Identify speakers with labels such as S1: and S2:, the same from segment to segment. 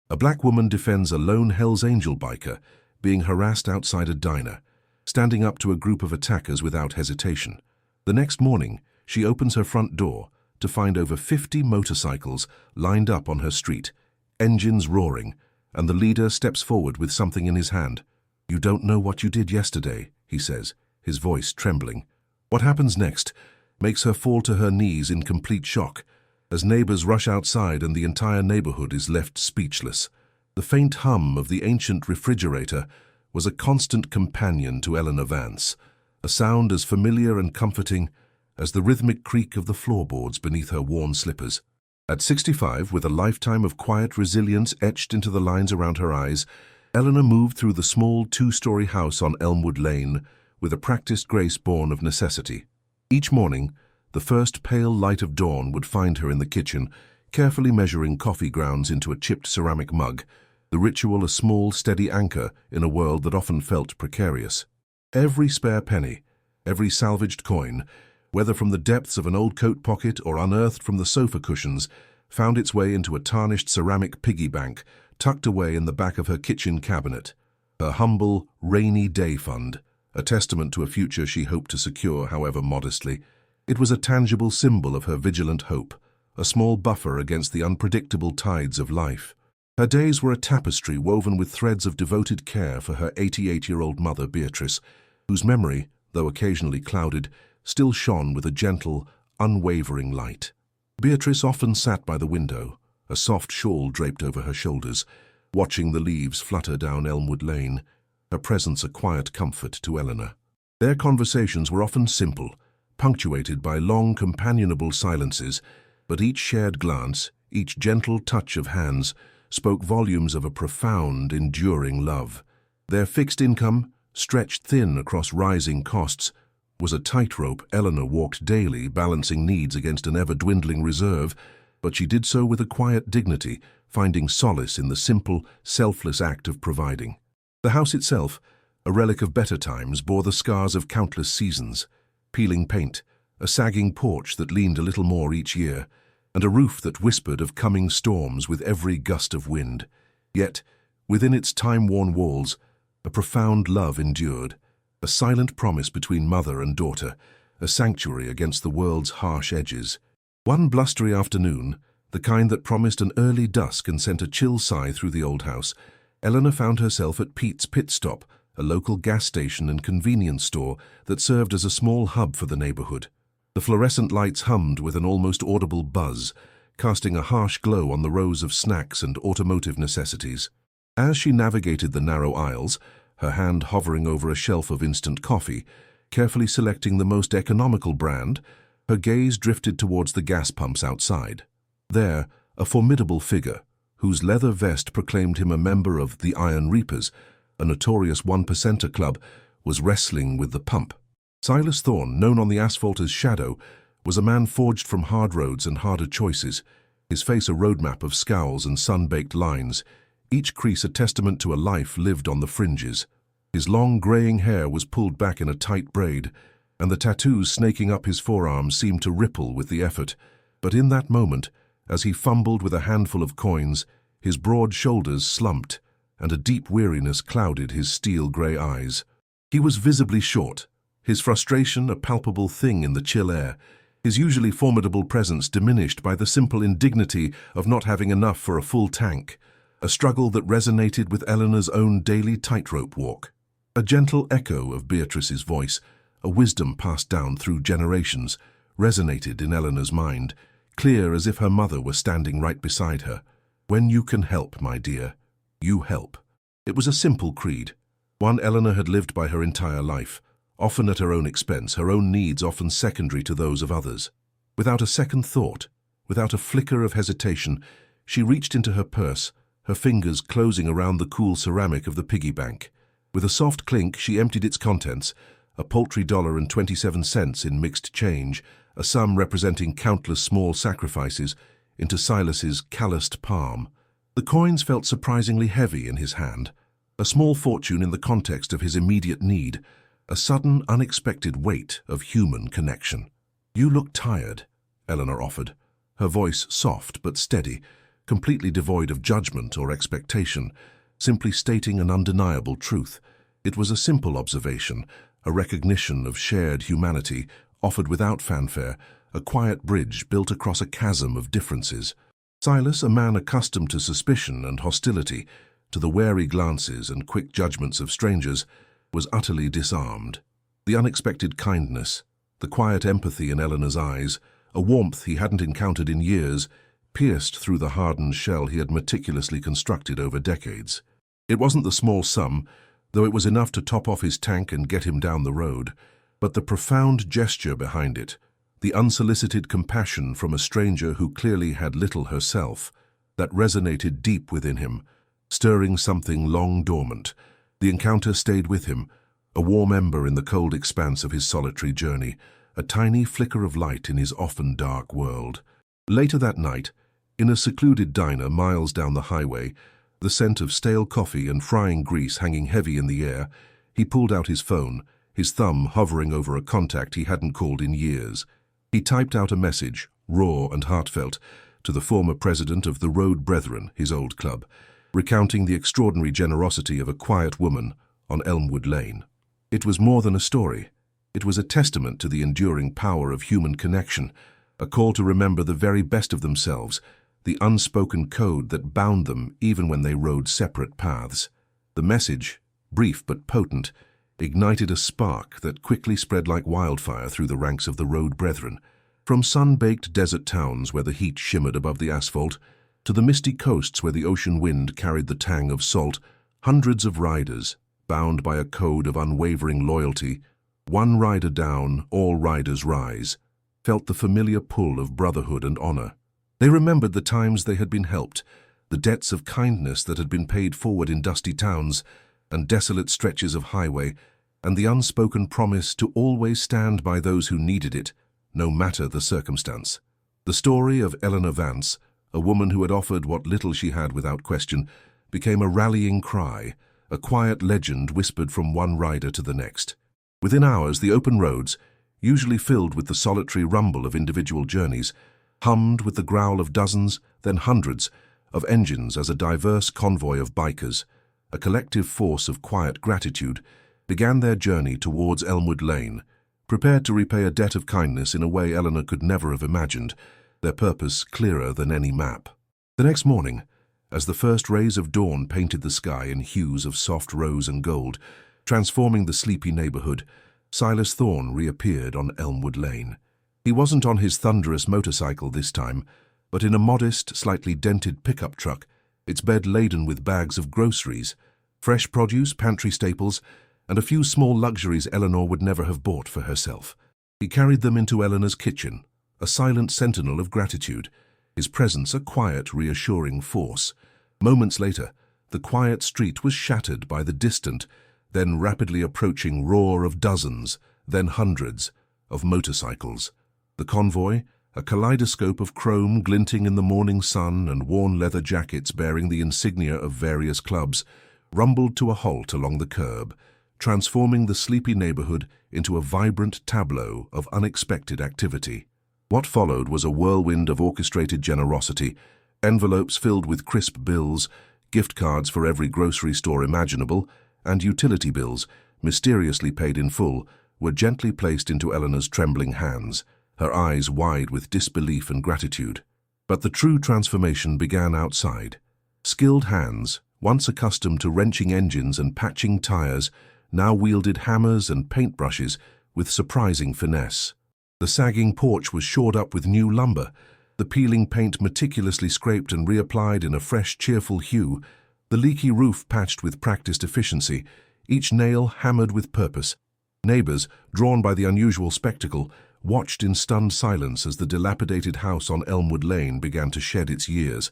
S1: A black woman defends a lone Hells Angel biker being harassed outside a diner, standing up to a group of attackers without hesitation. The next morning, she opens her front door to find over 50 motorcycles lined up on her street, engines roaring, and the leader steps forward with something in his hand. "You don't know what you did yesterday," he says, his voice trembling. What happens next makes her fall to her knees in complete shock, as neighbors rush outside and the entire neighborhood is left speechless. The faint hum of the ancient refrigerator was a constant companion to Eleanor Vance, a sound as familiar and comforting as the rhythmic creak of the floorboards beneath her worn slippers. At 65, with a lifetime of quiet resilience etched into the lines around her eyes, Eleanor moved through the small two-story house on Elmwood Lane with a practiced grace born of necessity. Each morning, the first pale light of dawn would find her in the kitchen, carefully measuring coffee grounds into a chipped ceramic mug, the ritual a small, steady anchor in a world that often felt precarious. Every spare penny, every salvaged coin, whether from the depths of an old coat pocket or unearthed from the sofa cushions, found its way into a tarnished ceramic piggy bank tucked away in the back of her kitchen cabinet, her humble, rainy day fund, a testament to a future she hoped to secure, however modestly. It was a tangible symbol of her vigilant hope, a small buffer against the unpredictable tides of life. Her days were a tapestry woven with threads of devoted care for her 88-year-old mother, Beatrice, whose memory, though occasionally clouded, still shone with a gentle, unwavering light. Beatrice often sat by the window, a soft shawl draped over her shoulders, watching the leaves flutter down Elmwood Lane, her presence a quiet comfort to Eleanor. Their conversations were often simple, punctuated by long, companionable silences, but each shared glance, each gentle touch of hands, spoke volumes of a profound, enduring love. Their fixed income, stretched thin across rising costs, was a tightrope Eleanor walked daily, balancing needs against an ever-dwindling reserve, but she did so with a quiet dignity, finding solace in the simple, selfless act of providing. The house itself, a relic of better times, bore the scars of countless seasons: peeling paint, a sagging porch that leaned a little more each year, and a roof that whispered of coming storms with every gust of wind. Yet, within its time-worn walls, a profound love endured, a silent promise between mother and daughter, a sanctuary against the world's harsh edges. One blustery afternoon, the kind that promised an early dusk and sent a chill sigh through the old house, Eleanor found herself at Pete's Pit Stop, a local gas station and convenience store that served as a small hub for the neighborhood. The fluorescent lights hummed with an almost audible buzz, casting a harsh glow on the rows of snacks and automotive necessities. As she navigated the narrow aisles, her hand hovering over a shelf of instant coffee, carefully selecting the most economical brand, her gaze drifted towards the gas pumps outside. There, a formidable figure, whose leather vest proclaimed him a member of the Iron Reapers, a notorious one-percenter club, was wrestling with the pump. Silas Thorne, known on the asphalt as Shadow, was a man forged from hard roads and harder choices, his face a roadmap of scowls and sun-baked lines, each crease a testament to a life lived on the fringes. His long, graying hair was pulled back in a tight braid, and the tattoos snaking up his forearms seemed to ripple with the effort. But in that moment, as he fumbled with a handful of coins, his broad shoulders slumped, and a deep weariness clouded his steel-gray eyes. He was visibly short, his frustration a palpable thing in the chill air, his usually formidable presence diminished by the simple indignity of not having enough for a full tank, a struggle that resonated with Eleanor's own daily tightrope walk. A gentle echo of Beatrice's voice, a wisdom passed down through generations, resonated in Eleanor's mind, clear as if her mother were standing right beside her. "When you can help, my dear, you help." It was a simple creed, one Eleanor had lived by her entire life, often at her own expense, her own needs often secondary to those of others. Without a second thought, without a flicker of hesitation, she reached into her purse, her fingers closing around the cool ceramic of the piggy bank. With a soft clink, she emptied its contents, a paltry $1.27 in mixed change, a sum representing countless small sacrifices, into Silas's calloused palm. The coins felt surprisingly heavy in his hand, a small fortune in the context of his immediate need, a sudden, unexpected weight of human connection. "You look tired," Eleanor offered, her voice soft but steady, completely devoid of judgment or expectation, simply stating an undeniable truth. It was a simple observation, a recognition of shared humanity, offered without fanfare, a quiet bridge built across a chasm of differences. Silas, a man accustomed to suspicion and hostility, to the wary glances and quick judgments of strangers, was utterly disarmed. The unexpected kindness, the quiet empathy in Eleanor's eyes, a warmth he hadn't encountered in years, pierced through the hardened shell he had meticulously constructed over decades. It wasn't the small sum, though it was enough to top off his tank and get him down the road, but the profound gesture behind it, the unsolicited compassion from a stranger who clearly had little herself, that resonated deep within him, stirring something long dormant. The encounter stayed with him, a warm ember in the cold expanse of his solitary journey, a tiny flicker of light in his often dark world. Later that night, in a secluded diner miles down the highway, the scent of stale coffee and frying grease hanging heavy in the air, he pulled out his phone, his thumb hovering over a contact he hadn't called in years. He typed out a message, raw and heartfelt, to the former president of the Road Brethren, his old club, recounting the extraordinary generosity of a quiet woman on Elmwood Lane. It was more than a story. It was a testament to the enduring power of human connection, a call to remember the very best of themselves, the unspoken code that bound them even when they rode separate paths. The message, brief but potent, ignited a spark that quickly spread like wildfire through the ranks of the Road Brethren. From sun-baked desert towns where the heat shimmered above the asphalt, to the misty coasts where the ocean wind carried the tang of salt, hundreds of riders, bound by a code of unwavering loyalty, one rider down, all riders rise, felt the familiar pull of brotherhood and honor. They remembered the times they had been helped, the debts of kindness that had been paid forward in dusty towns and desolate stretches of highway, and the unspoken promise to always stand by those who needed it, no matter the circumstance. The story of Eleanor Vance, a woman who had offered what little she had without question, became a rallying cry, a quiet legend whispered from one rider to the next. Within hours, the open roads, usually filled with the solitary rumble of individual journeys, hummed with the growl of dozens, then hundreds, of engines as a diverse convoy of bikers, a collective force of quiet gratitude, began their journey towards Elmwood Lane, prepared to repay a debt of kindness in a way Eleanor could never have imagined, their purpose clearer than any map. The next morning, as the first rays of dawn painted the sky in hues of soft rose and gold, transforming the sleepy neighborhood, Silas Thorne reappeared on Elmwood Lane. He wasn't on his thunderous motorcycle this time, but in a modest, slightly dented pickup truck, its bed laden with bags of groceries, fresh produce, pantry staples, and a few small luxuries Eleanor would never have bought for herself. He carried them into Eleanor's kitchen, a silent sentinel of gratitude, his presence a quiet, reassuring force. Moments later, the quiet street was shattered by the distant, then rapidly approaching roar of dozens, then hundreds, of motorcycles. The convoy, a kaleidoscope of chrome glinting in the morning sun and worn leather jackets bearing the insignia of various clubs, rumbled to a halt along the curb, transforming the sleepy neighborhood into a vibrant tableau of unexpected activity. What followed was a whirlwind of orchestrated generosity, envelopes filled with crisp bills, gift cards for every grocery store imaginable, and utility bills, mysteriously paid in full, were gently placed into Eleanor's trembling hands, her eyes wide with disbelief and gratitude. But the true transformation began outside. Skilled hands, once accustomed to wrenching engines and patching tires, now wielded hammers and paintbrushes with surprising finesse. The sagging porch was shored up with new lumber, the peeling paint meticulously scraped and reapplied in a fresh, cheerful hue, the leaky roof patched with practiced efficiency, each nail hammered with purpose. Neighbors, drawn by the unusual spectacle, watched in stunned silence as the dilapidated house on Elmwood Lane began to shed its years,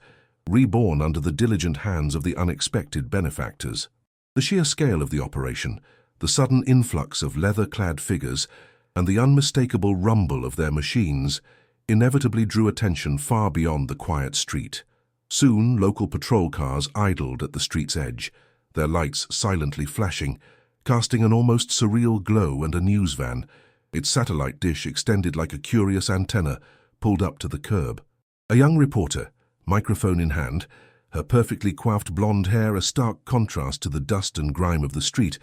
S1: reborn under the diligent hands of the unexpected benefactors. The sheer scale of the operation, the sudden influx of leather-clad figures, and the unmistakable rumble of their machines inevitably drew attention far beyond the quiet street. Soon, local patrol cars idled at the street's edge, their lights silently flashing, casting an almost surreal glow, and a news van, its satellite dish extended like a curious antenna, pulled up to the curb. A young reporter, microphone in hand, her perfectly coiffed blonde hair a stark contrast to the dust and grime of the street,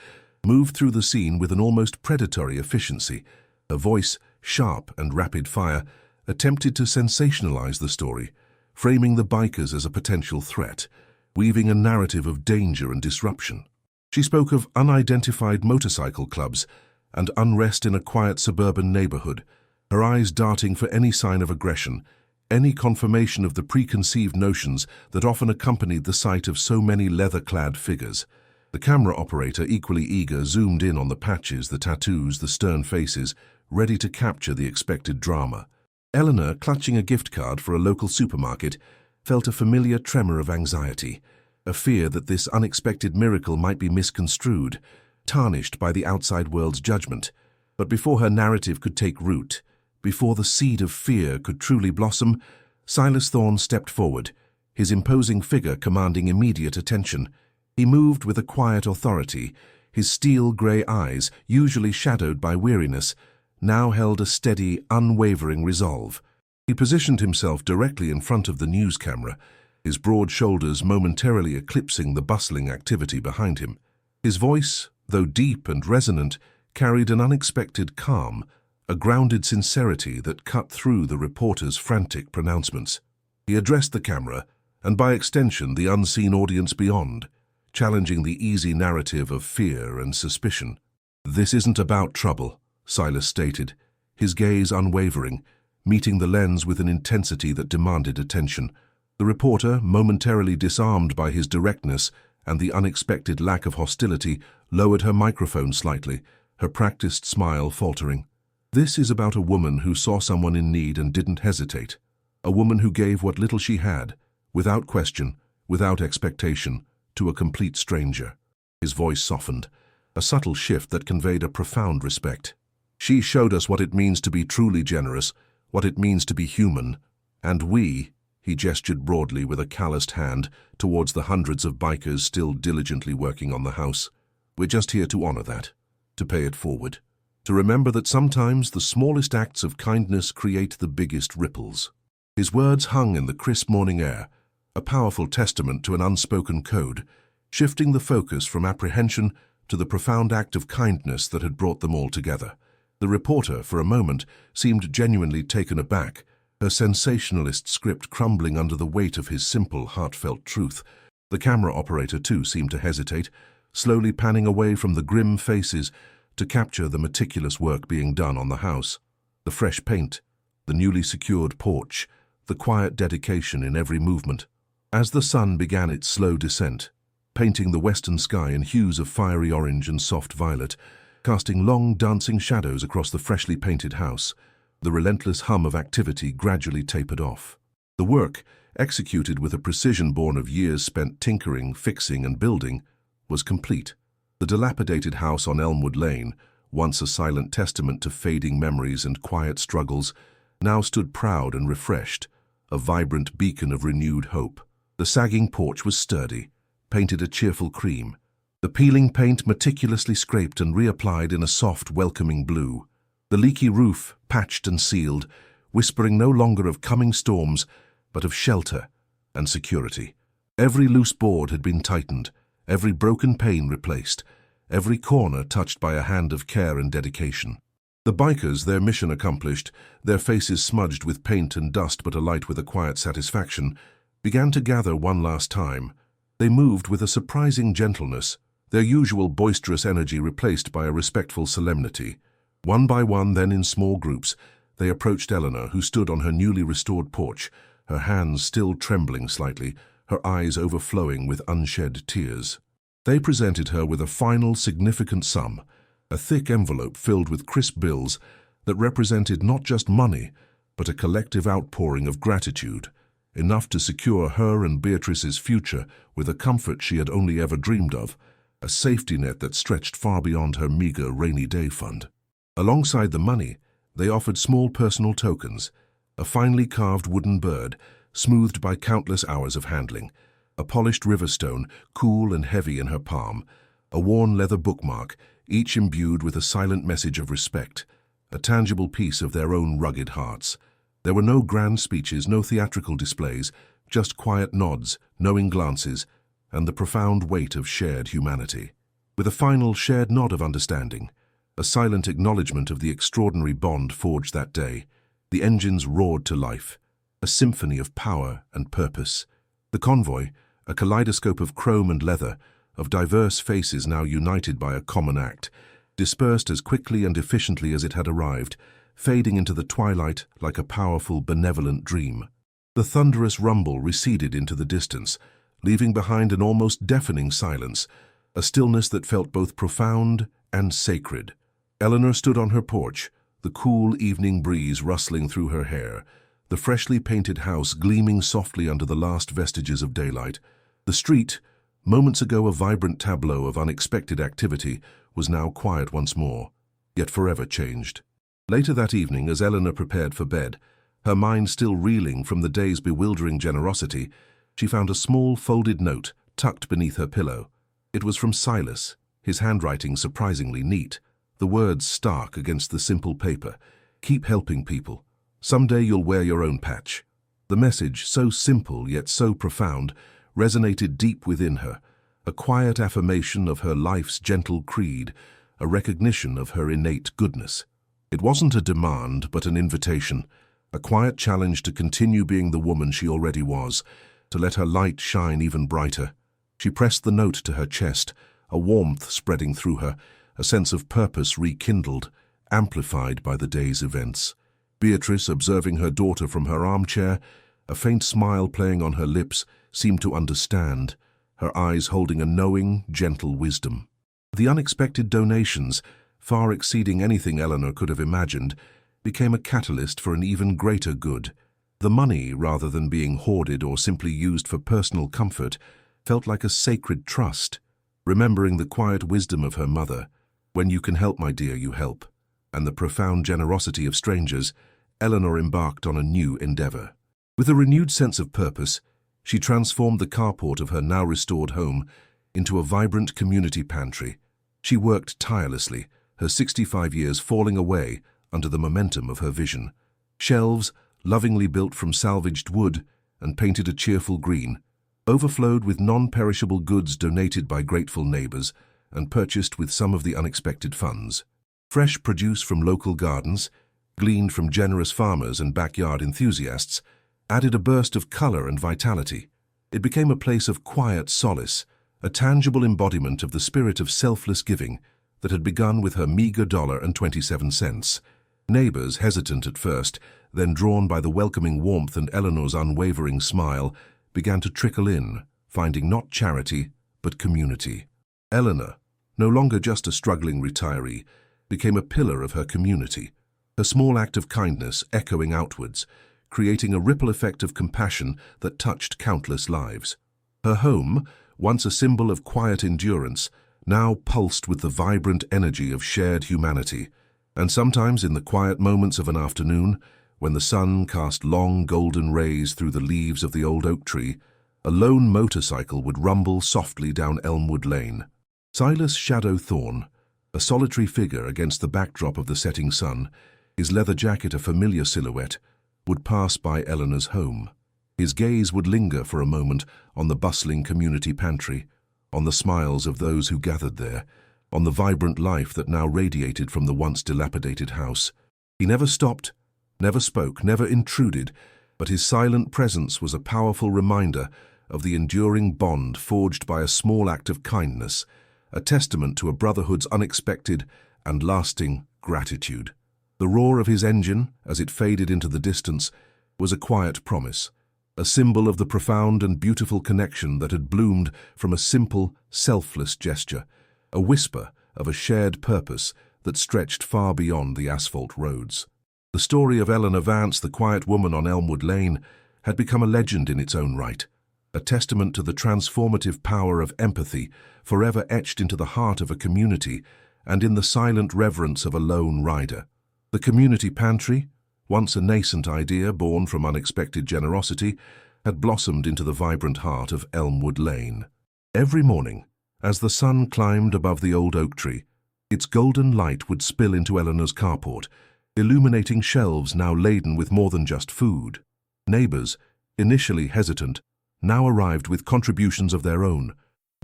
S1: moved through the scene with an almost predatory efficiency. Her voice, sharp and rapid-fire, attempted to sensationalize the story, framing the bikers as a potential threat, weaving a narrative of danger and disruption. She spoke of unidentified motorcycle clubs and unrest in a quiet suburban neighborhood, her eyes darting for any sign of aggression, any confirmation of the preconceived notions that often accompanied the sight of so many leather-clad figures. The camera operator, equally eager, zoomed in on the patches, the tattoos, the stern faces, ready to capture the expected drama. Eleanor, clutching a gift card for a local supermarket, felt a familiar tremor of anxiety, a fear that this unexpected miracle might be misconstrued, tarnished by the outside world's judgment. But before her narrative could take root, before the seed of fear could truly blossom, Silas Thorne stepped forward, his imposing figure commanding immediate attention. He moved with a quiet authority, his steel-grey eyes, usually shadowed by weariness, now held a steady, unwavering resolve. He positioned himself directly in front of the news camera, his broad shoulders momentarily eclipsing the bustling activity behind him. His voice, though deep and resonant, carried an unexpected calm, a grounded sincerity that cut through the reporter's frantic pronouncements. He addressed the camera, and by extension the unseen audience beyond, challenging the easy narrative of fear and suspicion. "This isn't about trouble," Silas stated, his gaze unwavering, meeting the lens with an intensity that demanded attention. The reporter, momentarily disarmed by his directness and the unexpected lack of hostility, lowered her microphone slightly, her practiced smile faltering. "This is about a woman who saw someone in need and didn't hesitate. A woman who gave what little she had, without question, without expectation, to a complete stranger." His voice softened, a subtle shift that conveyed a profound respect. "She showed us what it means to be truly generous, what it means to be human. And we," he gestured broadly with a calloused hand towards the hundreds of bikers still diligently working on the house, "we're just here to honor that, to pay it forward, to remember that sometimes the smallest acts of kindness create the biggest ripples." His words hung in the crisp morning air, a powerful testament to an unspoken code, shifting the focus from apprehension to the profound act of kindness that had brought them all together. The reporter, for a moment, seemed genuinely taken aback, her sensationalist script crumbling under the weight of his simple, heartfelt truth. The camera operator, too, seemed to hesitate, slowly panning away from the grim faces to capture the meticulous work being done on the house. The fresh paint, the newly secured porch, the quiet dedication in every movement. As the sun began its slow descent, painting the western sky in hues of fiery orange and soft violet, casting long dancing shadows across the freshly painted house, the relentless hum of activity gradually tapered off. The work, executed with a precision born of years spent tinkering, fixing and building, was complete. The dilapidated house on Elmwood Lane, once a silent testament to fading memories and quiet struggles, now stood proud and refreshed, a vibrant beacon of renewed hope. The sagging porch was sturdy, painted a cheerful cream, the peeling paint meticulously scraped and reapplied in a soft, welcoming blue. The leaky roof, patched and sealed, whispering no longer of coming storms, but of shelter and security. Every loose board had been tightened, every broken pane replaced, every corner touched by a hand of care and dedication. The bikers, their mission accomplished, their faces smudged with paint and dust but alight with a quiet satisfaction, began to gather one last time. They moved with a surprising gentleness, their usual boisterous energy replaced by a respectful solemnity. One by one, then in small groups, they approached Eleanor, who stood on her newly restored porch, her hands still trembling slightly, her eyes overflowing with unshed tears. They presented her with a final significant sum, a thick envelope filled with crisp bills that represented not just money, but a collective outpouring of gratitude, enough to secure her and Beatrice's future with a comfort she had only ever dreamed of, a safety net that stretched far beyond her meager rainy day fund. Alongside the money, they offered small personal tokens, a finely carved wooden bird, smoothed by countless hours of handling, a polished riverstone, cool and heavy in her palm, a worn leather bookmark, each imbued with a silent message of respect, a tangible piece of their own rugged hearts. There were no grand speeches, no theatrical displays, just quiet nods, knowing glances, and the profound weight of shared humanity. With a final shared nod of understanding, a silent acknowledgement of the extraordinary bond forged that day, the engines roared to life, a symphony of power and purpose. The convoy, a kaleidoscope of chrome and leather, of diverse faces now united by a common act, dispersed as quickly and efficiently as it had arrived, fading into the twilight like a powerful, benevolent dream. The thunderous rumble receded into the distance, leaving behind an almost deafening silence, a stillness that felt both profound and sacred. Eleanor stood on her porch, the cool evening breeze rustling through her hair, the freshly painted house gleaming softly under the last vestiges of daylight. The street, moments ago a vibrant tableau of unexpected activity, was now quiet once more, yet forever changed. Later that evening, as Eleanor prepared for bed, her mind still reeling from the day's bewildering generosity, she found a small folded note tucked beneath her pillow. It was from Silas, his handwriting surprisingly neat, the words stark against the simple paper. "Keep helping people. Someday you'll wear your own patch." The message, so simple yet so profound, resonated deep within her, a quiet affirmation of her life's gentle creed, a recognition of her innate goodness. It wasn't a demand, but an invitation, a quiet challenge to continue being the woman she already was, to let her light shine even brighter. She pressed the note to her chest, a warmth spreading through her, a sense of purpose rekindled, amplified by the day's events. Beatrice, observing her daughter from her armchair, a faint smile playing on her lips, seemed to understand, her eyes holding a knowing, gentle wisdom. The unexpected donations, far exceeding anything Eleanor could have imagined, became a catalyst for an even greater good. The money, rather than being hoarded or simply used for personal comfort, felt like a sacred trust, remembering the quiet wisdom of her mother, "When you can help, my dear, you help," and the profound generosity of strangers. Eleanor embarked on a new endeavor. With a renewed sense of purpose, she transformed the carport of her now restored home into a vibrant community pantry. She worked tirelessly, her 65 years falling away under the momentum of her vision. Shelves, lovingly built from salvaged wood and painted a cheerful green, overflowed with non-perishable goods donated by grateful neighbors and purchased with some of the unexpected funds. Fresh produce from local gardens, gleaned from generous farmers and backyard enthusiasts, added a burst of color and vitality. It became a place of quiet solace, a tangible embodiment of the spirit of selfless giving that had begun with her meager $1.27. Neighbors, hesitant at first, then drawn by the welcoming warmth and Eleanor's unwavering smile, began to trickle in, finding not charity, but community. Eleanor, no longer just a struggling retiree, became a pillar of her community, her small act of kindness echoing outwards, creating a ripple effect of compassion that touched countless lives. Her home, once a symbol of quiet endurance, now pulsed with the vibrant energy of shared humanity, and sometimes in the quiet moments of an afternoon, when the sun cast long golden rays through the leaves of the old oak tree, a lone motorcycle would rumble softly down Elmwood Lane. Silas Shadow Thorne, a solitary figure against the backdrop of the setting sun, his leather jacket a familiar silhouette, would pass by Eleanor's home. His gaze would linger for a moment on the bustling community pantry, on the smiles of those who gathered there, on the vibrant life that now radiated from the once dilapidated house. He never stopped, never spoke, never intruded, but his silent presence was a powerful reminder of the enduring bond forged by a small act of kindness, a testament to a brotherhood's unexpected and lasting gratitude. The roar of his engine, as it faded into the distance, was a quiet promise, a symbol of the profound and beautiful connection that had bloomed from a simple, selfless gesture, a whisper of a shared purpose that stretched far beyond the asphalt roads. The story of Eleanor Vance, the quiet woman on Elmwood Lane, had become a legend in its own right, a testament to the transformative power of empathy, forever etched into the heart of a community and in the silent reverence of a lone rider. The community pantry, once a nascent idea born from unexpected generosity, had blossomed into the vibrant heart of Elmwood Lane. Every morning, as the sun climbed above the old oak tree, its golden light would spill into Eleanor's carport, illuminating shelves now laden with more than just food. Neighbors, initially hesitant, now arrived with contributions of their own: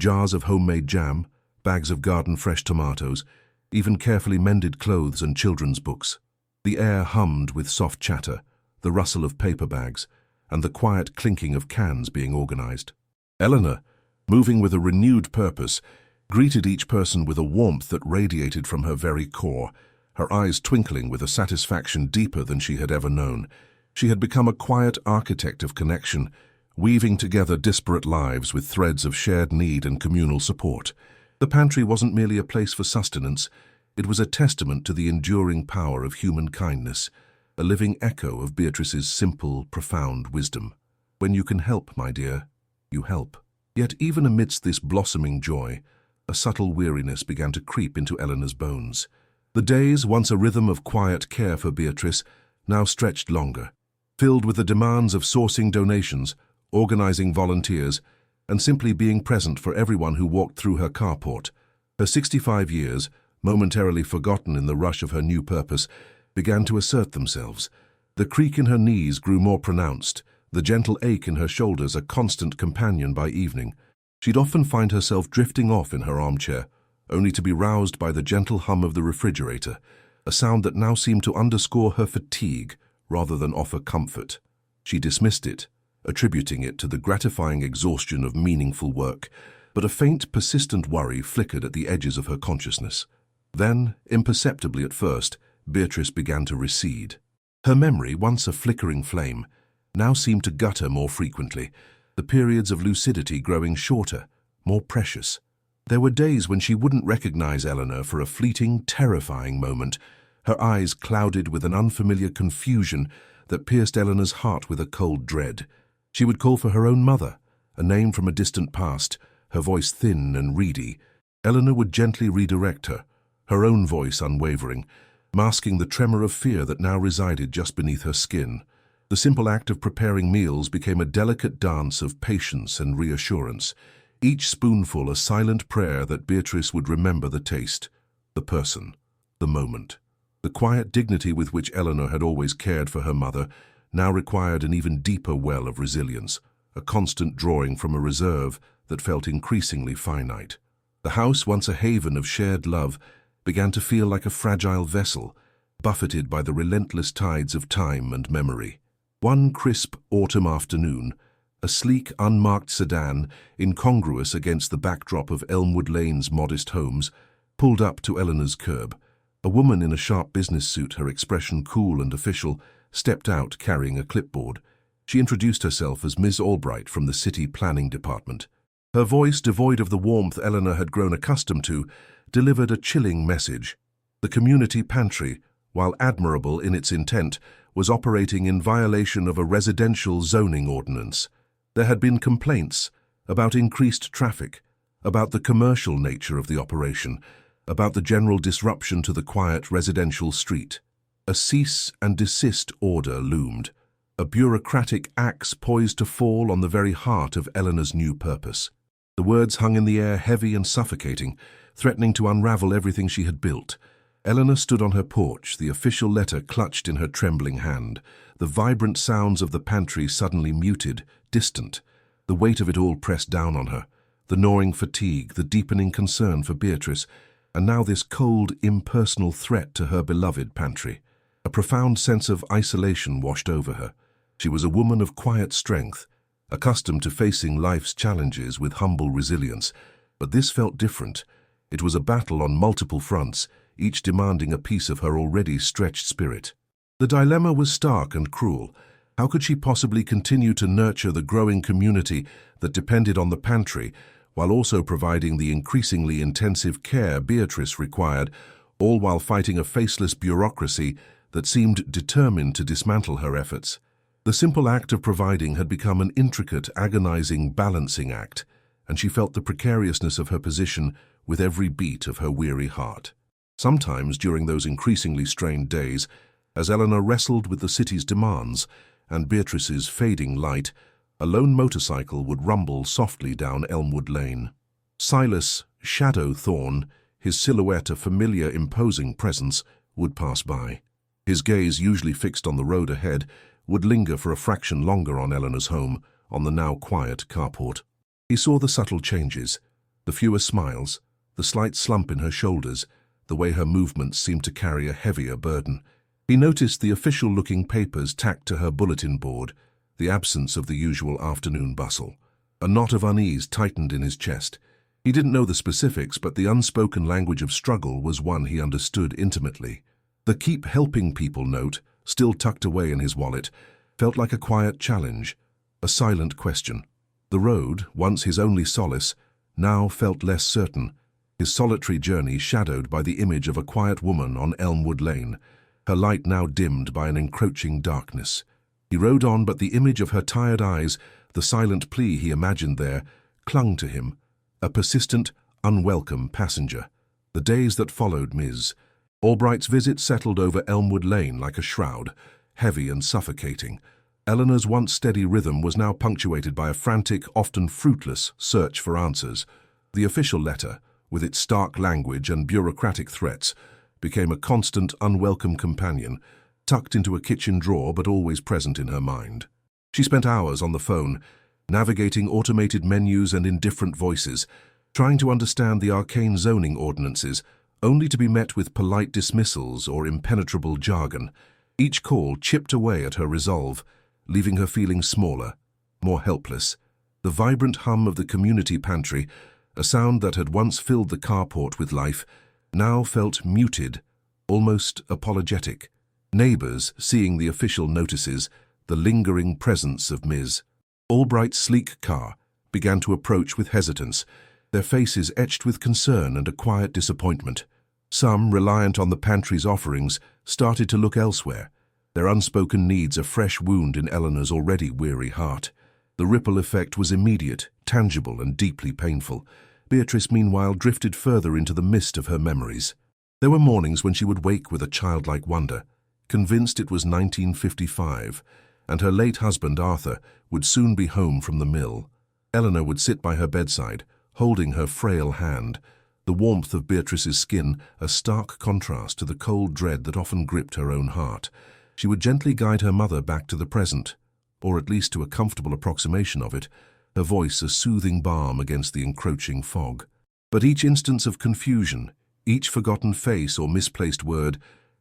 S1: jars of homemade jam, bags of garden-fresh tomatoes, even carefully mended clothes and children's books. The air hummed with soft chatter, the rustle of paper bags, and the quiet clinking of cans being organized. Eleanor, moving with a renewed purpose, greeted each person with a warmth that radiated from her very core, her eyes twinkling with a satisfaction deeper than she had ever known. She had become a quiet architect of connection, weaving together disparate lives with threads of shared need and communal support. The pantry wasn't merely a place for sustenance, it was a testament to the enduring power of human kindness, a living echo of Beatrice's simple, profound wisdom. When you can help, my dear, you help. Yet even amidst this blossoming joy, a subtle weariness began to creep into Eleanor's bones. The days, once a rhythm of quiet care for Beatrice, now stretched longer, filled with the demands of sourcing donations, organizing volunteers, and simply being present for everyone who walked through her carport. Her 65 years, momentarily forgotten in the rush of her new purpose, began to assert themselves. The creak in her knees grew more pronounced, the gentle ache in her shoulders a constant companion by evening. She'd often find herself drifting off in her armchair, only to be roused by the gentle hum of the refrigerator, a sound that now seemed to underscore her fatigue rather than offer comfort. She dismissed it, attributing it to the gratifying exhaustion of meaningful work, but a faint, persistent worry flickered at the edges of her consciousness. Then, imperceptibly at first, Beatrice began to recede. Her memory, once a flickering flame, now seemed to gutter more frequently, the periods of lucidity growing shorter, more precious. There were days when she wouldn't recognize Eleanor for a fleeting, terrifying moment, her eyes clouded with an unfamiliar confusion that pierced Eleanor's heart with a cold dread. She would call for her own mother, a name from a distant past, her voice thin and reedy. Eleanor would gently redirect her own voice unwavering, masking the tremor of fear that now resided just beneath her skin. The simple act of preparing meals became a delicate dance of patience and reassurance, each spoonful a silent prayer that Beatrice would remember the taste, the person, the moment. The quiet dignity with which Eleanor had always cared for her mother now required an even deeper well of resilience, a constant drawing from a reserve that felt increasingly finite. The house, once a haven of shared love, began to feel like a fragile vessel, buffeted by the relentless tides of time and memory. One crisp autumn afternoon, a sleek, unmarked sedan, incongruous against the backdrop of Elmwood Lane's modest homes, pulled up to Eleanor's curb. A woman in a sharp business suit, her expression cool and official, stepped out carrying a clipboard. She introduced herself as Ms. Albright from the City Planning Department. Her voice, devoid of the warmth Eleanor had grown accustomed to, delivered a chilling message. The community pantry, while admirable in its intent, was operating in violation of a residential zoning ordinance. There had been complaints about increased traffic, about the commercial nature of the operation, about the general disruption to the quiet residential street. A cease and desist order loomed, a bureaucratic axe poised to fall on the very heart of Eleanor's new purpose. The words hung in the air heavy and suffocating, threatening to unravel everything she had built. Eleanor stood on her porch, the official letter clutched in her trembling hand. The vibrant sounds of the pantry suddenly muted, distant. The weight of it all pressed down on her, the gnawing fatigue, the deepening concern for Beatrice, and now this cold, impersonal threat to her beloved pantry. A profound sense of isolation washed over her. She was a woman of quiet strength, accustomed to facing life's challenges with humble resilience, but this felt different. It was a battle on multiple fronts, each demanding a piece of her already stretched spirit. The dilemma was stark and cruel. How could she possibly continue to nurture the growing community that depended on the pantry, while also providing the increasingly intensive care Beatrice required, all while fighting a faceless bureaucracy that seemed determined to dismantle her efforts? The simple act of providing had become an intricate, agonizing balancing act, and she felt the precariousness of her position with every beat of her weary heart. Sometimes, during those increasingly strained days, as Eleanor wrestled with the city's demands and Beatrice's fading light, a lone motorcycle would rumble softly down Elmwood Lane. Silas Shadow Thorne, his silhouette a familiar, imposing presence, would pass by. His gaze usually fixed on the road ahead, would linger for a fraction longer on Eleanor's home, on the now quiet carport. He saw the subtle changes, the fewer smiles, the slight slump in her shoulders, the way her movements seemed to carry a heavier burden. He noticed the official-looking papers tacked to her bulletin board, the absence of the usual afternoon bustle. A knot of unease tightened in his chest. He didn't know the specifics, but the unspoken language of struggle was one he understood intimately. The "keep helping people" note, still tucked away in his wallet, felt like a quiet challenge, a silent question. The road, once his only solace, now felt less certain, his solitary journey shadowed by the image of a quiet woman on Elmwood Lane, her light now dimmed by an encroaching darkness. He rode on, but the image of her tired eyes, the silent plea he imagined there, clung to him, a persistent, unwelcome passenger. The days that followed Ms. Albright's visit settled over Elmwood Lane like a shroud, heavy and suffocating. Eleanor's once steady rhythm was now punctuated by a frantic, often fruitless, search for answers. The official letter, with its stark language and bureaucratic threats, became a constant, unwelcome companion, tucked into a kitchen drawer but always present in her mind. She spent hours on the phone, navigating automated menus and indifferent voices, trying to understand the arcane zoning ordinances, only to be met with polite dismissals or impenetrable jargon. Each call chipped away at her resolve, leaving her feeling smaller, more helpless. The vibrant hum of the community pantry, a sound that had once filled the carport with life, now felt muted, almost apologetic. Neighbors, seeing the official notices, the lingering presence of Ms. Albright's sleek car, began to approach with hesitance, their faces etched with concern and a quiet disappointment. Some, reliant on the pantry's offerings, started to look elsewhere, their unspoken needs a fresh wound in Eleanor's already weary heart. The ripple effect was immediate, tangible, and deeply painful. Beatrice, meanwhile, drifted further into the mist of her memories. There were mornings when she would wake with a childlike wonder, convinced it was 1955, and her late husband, Arthur, would soon be home from the mill. Eleanor would sit by her bedside, holding her frail hand, the warmth of Beatrice's skin a stark contrast to the cold dread that often gripped her own heart. She would gently guide her mother back to the present, or at least to a comfortable approximation of it, her voice a soothing balm against the encroaching fog. But each instance of confusion, each forgotten face or misplaced word,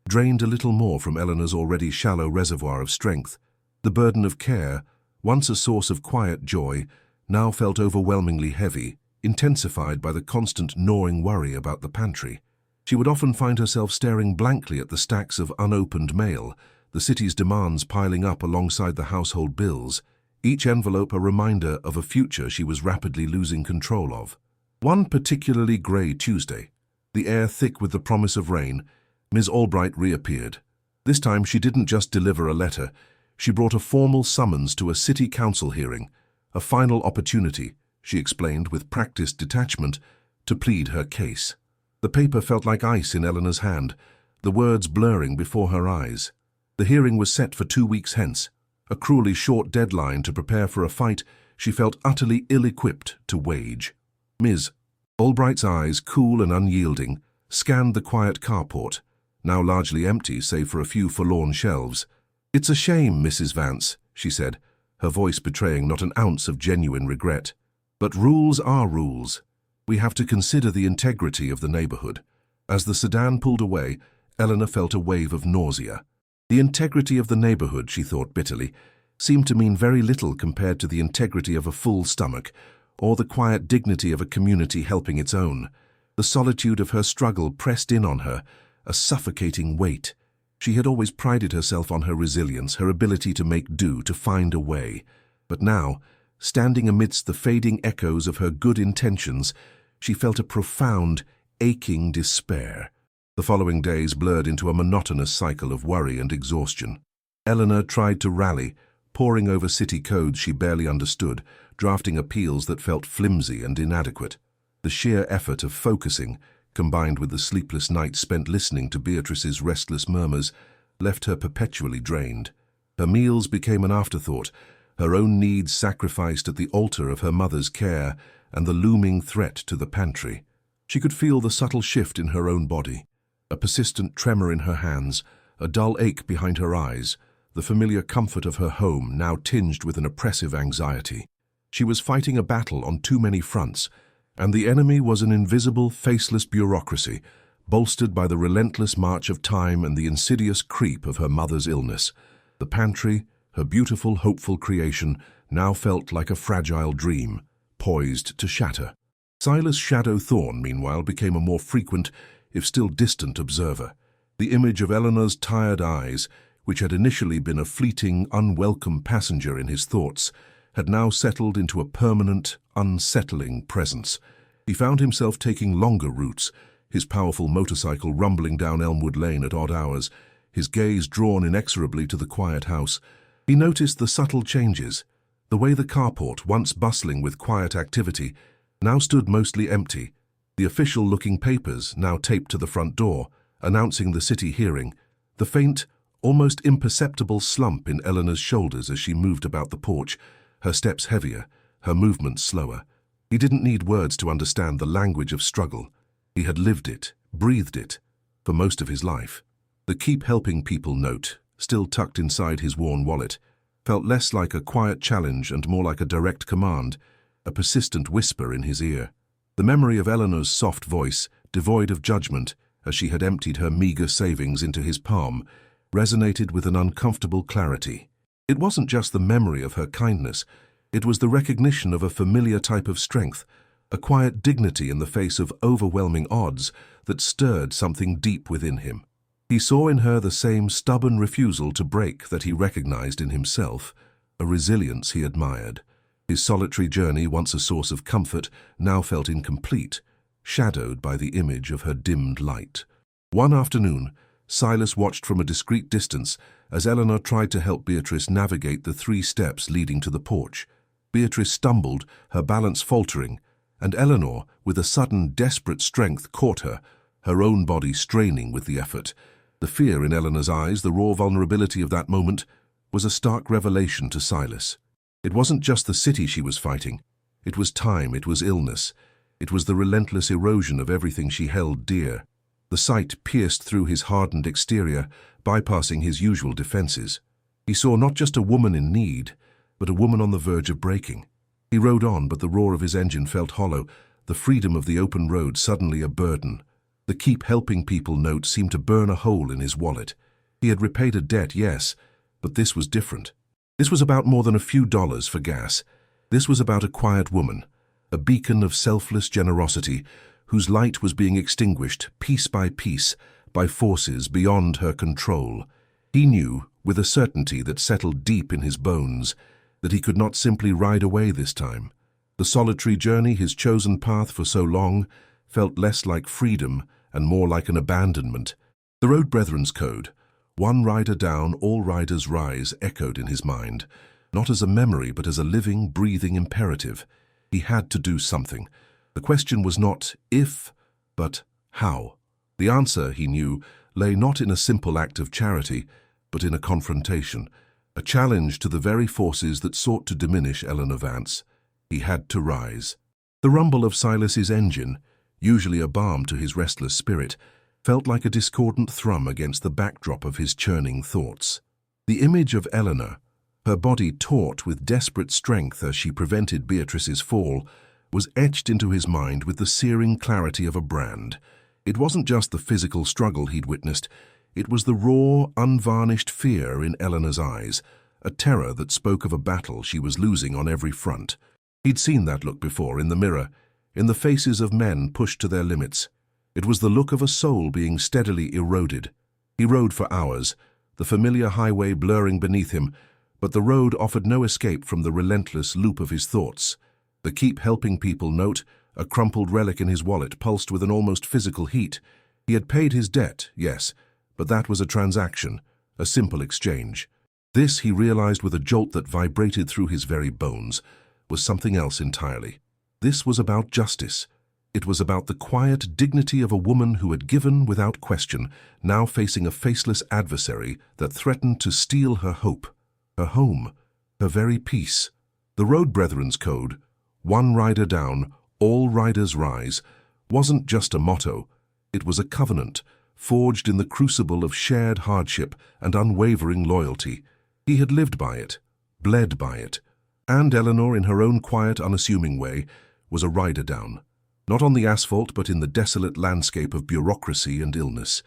S1: drained a little more from Eleanor's already shallow reservoir of strength. The burden of care, once a source of quiet joy, now felt overwhelmingly heavy, intensified by the constant gnawing worry about the pantry. She would often find herself staring blankly at the stacks of unopened mail, the city's demands piling up alongside the household bills, each envelope a reminder of a future she was rapidly losing control of. One particularly grey Tuesday, the air thick with the promise of rain, Ms. Albright reappeared. This time she didn't just deliver a letter, she brought a formal summons to a city council hearing, a final opportunity, she explained with practiced detachment, to plead her case. The paper felt like ice in Eleanor's hand, the words blurring before her eyes. The hearing was set for 2 weeks hence, a cruelly short deadline to prepare for a fight she felt utterly ill-equipped to wage. Ms. Albright's eyes, cool and unyielding, scanned the quiet carport, now largely empty save for a few forlorn shelves. "It's a shame, Mrs. Vance," she said, her voice betraying not an ounce of genuine regret. "But rules are rules. We have to consider the integrity of the neighborhood." As the sedan pulled away, Eleanor felt a wave of nausea. The integrity of the neighborhood, she thought bitterly, seemed to mean very little compared to the integrity of a full stomach, or the quiet dignity of a community helping its own. The solitude of her struggle pressed in on her, a suffocating weight. She had always prided herself on her resilience, her ability to make do, to find a way. But now, standing amidst the fading echoes of her good intentions, she felt a profound, aching despair. The following days blurred into a monotonous cycle of worry and exhaustion. Eleanor tried to rally, poring over city codes she barely understood, drafting appeals that felt flimsy and inadequate. The sheer effort of focusing, combined with the sleepless nights spent listening to Beatrice's restless murmurs, left her perpetually drained. Her meals became an afterthought, her own needs sacrificed at the altar of her mother's care and the looming threat to the pantry. She could feel the subtle shift in her own body, a persistent tremor in her hands, a dull ache behind her eyes, the familiar comfort of her home now tinged with an oppressive anxiety. She was fighting a battle on too many fronts, and the enemy was an invisible, faceless bureaucracy, bolstered by the relentless march of time and the insidious creep of her mother's illness. The pantry, her beautiful, hopeful creation, now felt like a fragile dream, poised to shatter. Silas Shadow Thorne, meanwhile, became a more frequent, if still distant, observer. The image of Eleanor's tired eyes, which had initially been a fleeting, unwelcome passenger in his thoughts, had now settled into a permanent, unsettling presence. He found himself taking longer routes, his powerful motorcycle rumbling down Elmwood Lane at odd hours, his gaze drawn inexorably to the quiet house. He noticed the subtle changes, the way the carport, once bustling with quiet activity, now stood mostly empty, the official-looking papers now taped to the front door, announcing the city hearing, the faint, almost imperceptible slump in Eleanor's shoulders as she moved about the porch, her steps heavier, her movements slower. He didn't need words to understand the language of struggle. He had lived it, breathed it, for most of his life. The Keep Helping People note, still tucked inside his worn wallet, felt less like a quiet challenge and more like a direct command, a persistent whisper in his ear. The memory of Eleanor's soft voice, devoid of judgment, as she had emptied her meager savings into his palm, resonated with an uncomfortable clarity. It wasn't just the memory of her kindness, it was the recognition of a familiar type of strength, a quiet dignity in the face of overwhelming odds that stirred something deep within him. He saw in her the same stubborn refusal to break that he recognized in himself, a resilience he admired. His solitary journey, once a source of comfort, now felt incomplete, shadowed by the image of her dimmed light. One afternoon, Silas watched from a discreet distance as Eleanor tried to help Beatrice navigate the 3 steps leading to the porch. Beatrice stumbled, her balance faltering, and Eleanor, with a sudden, desperate strength, caught her, her own body straining with the effort. The fear in Eleanor's eyes, the raw vulnerability of that moment, was a stark revelation to Silas. It wasn't just the city she was fighting. It was time, it was illness. It was the relentless erosion of everything she held dear. The sight pierced through his hardened exterior, bypassing his usual defenses. He saw not just a woman in need, but a woman on the verge of breaking. He rode on, but the roar of his engine felt hollow, the freedom of the open road suddenly a burden. The Keep Helping People note seemed to burn a hole in his wallet. He had repaid a debt, yes, but this was different. This was about more than a few dollars for gas. This was about a quiet woman, a beacon of selfless generosity, whose light was being extinguished piece by piece by forces beyond her control. He knew, with a certainty that settled deep in his bones, that he could not simply ride away this time. The solitary journey, his chosen path for so long, felt less like freedom and more like an abandonment. The Road Brethren's code, "One rider down, all riders rise," echoed in his mind, not as a memory but as a living, breathing imperative. He had to do something. The question was not if, but how. The answer, he knew, lay not in a simple act of charity, but in a confrontation, a challenge to the very forces that sought to diminish Eleanor Vance. He had to rise. The rumble of Silas's engine, usually a balm to his restless spirit, felt like a discordant thrum against the backdrop of his churning thoughts. The image of Eleanor, her body taut with desperate strength as she prevented Beatrice's fall, was etched into his mind with the searing clarity of a brand. It wasn't just the physical struggle he'd witnessed, it was the raw, unvarnished fear in Eleanor's eyes, a terror that spoke of a battle she was losing on every front. He'd seen that look before in the mirror, in the faces of men pushed to their limits. It was the look of a soul being steadily eroded. He rode for hours, the familiar highway blurring beneath him, but the road offered no escape from the relentless loop of his thoughts. The Keep Helping People note, a crumpled relic in his wallet, pulsed with an almost physical heat. He had paid his debt, yes, but that was a transaction, a simple exchange. This, he realized with a jolt that vibrated through his very bones, was something else entirely. This was about justice. It was about the quiet dignity of a woman who had given without question, now facing a faceless adversary that threatened to steal her hope, her home, her very peace. The Road Brethren's code, "One rider down, all riders rise," wasn't just a motto. It was a covenant, forged in the crucible of shared hardship and unwavering loyalty. He had lived by it, bled by it, and Eleanor, in her own quiet, unassuming way, was a rider down. Not on the asphalt, but in the desolate landscape of bureaucracy and illness.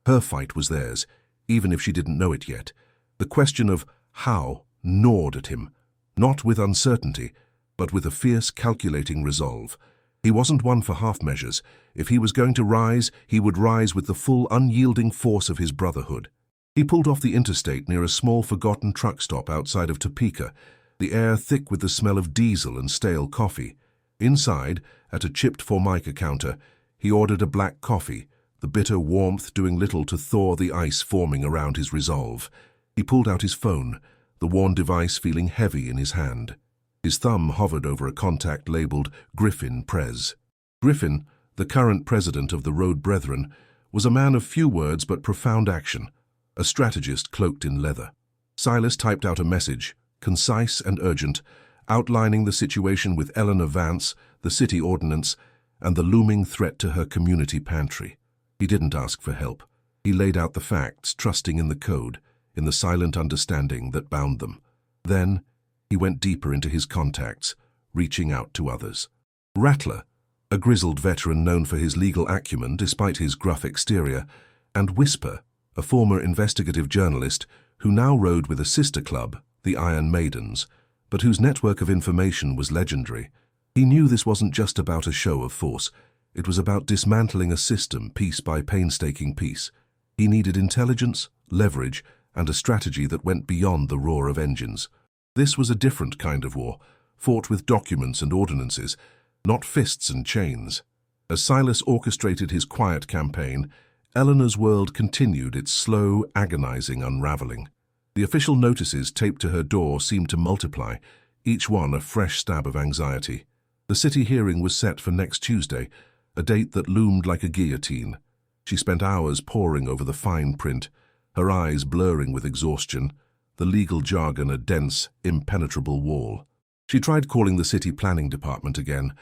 S1: Her fight was theirs, even if she didn't know it yet. The question of how gnawed at him, not with uncertainty, but with a fierce, calculating resolve. He wasn't one for half measures. If he was going to rise, he would rise with the full, unyielding force of his brotherhood. He pulled off the interstate near a small, forgotten truck stop outside of Topeka, the air thick with the smell of diesel and stale coffee. Inside, at a chipped Formica counter, he ordered a black coffee, the bitter warmth doing little to thaw the ice forming around his resolve. He pulled out his phone, the worn device feeling heavy in his hand. His thumb hovered over a contact labeled Griffin Prez. Griffin, the current president of the Road Brethren, was a man of few words but profound action, a strategist cloaked in leather. Silas typed out a message, concise and urgent, outlining the situation with Eleanor Vance, the city ordinance, and the looming threat to her community pantry. He didn't ask for help. He laid out the facts, trusting in the code, in the silent understanding that bound them. Then, he went deeper into his contacts, reaching out to others. Rattler, a grizzled veteran known for his legal acumen despite his gruff exterior, and Whisper, a former investigative journalist who now rode with a sister club, the Iron Maidens, but whose network of information was legendary. He knew this wasn't just about a show of force. It was about dismantling a system piece by painstaking piece. He needed intelligence, leverage, and a strategy that went beyond the roar of engines. This was a different kind of war, fought with documents and ordinances, not fists and chains. As Silas orchestrated his quiet campaign, Eleanor's world continued its slow, agonizing unraveling. The official notices taped to her door seemed to multiply, each one a fresh stab of anxiety. The city hearing was set for next Tuesday, a date that loomed like a guillotine. She spent hours poring over the fine print, her eyes blurring with exhaustion, the legal jargon a dense, impenetrable wall. She tried calling the city planning department again,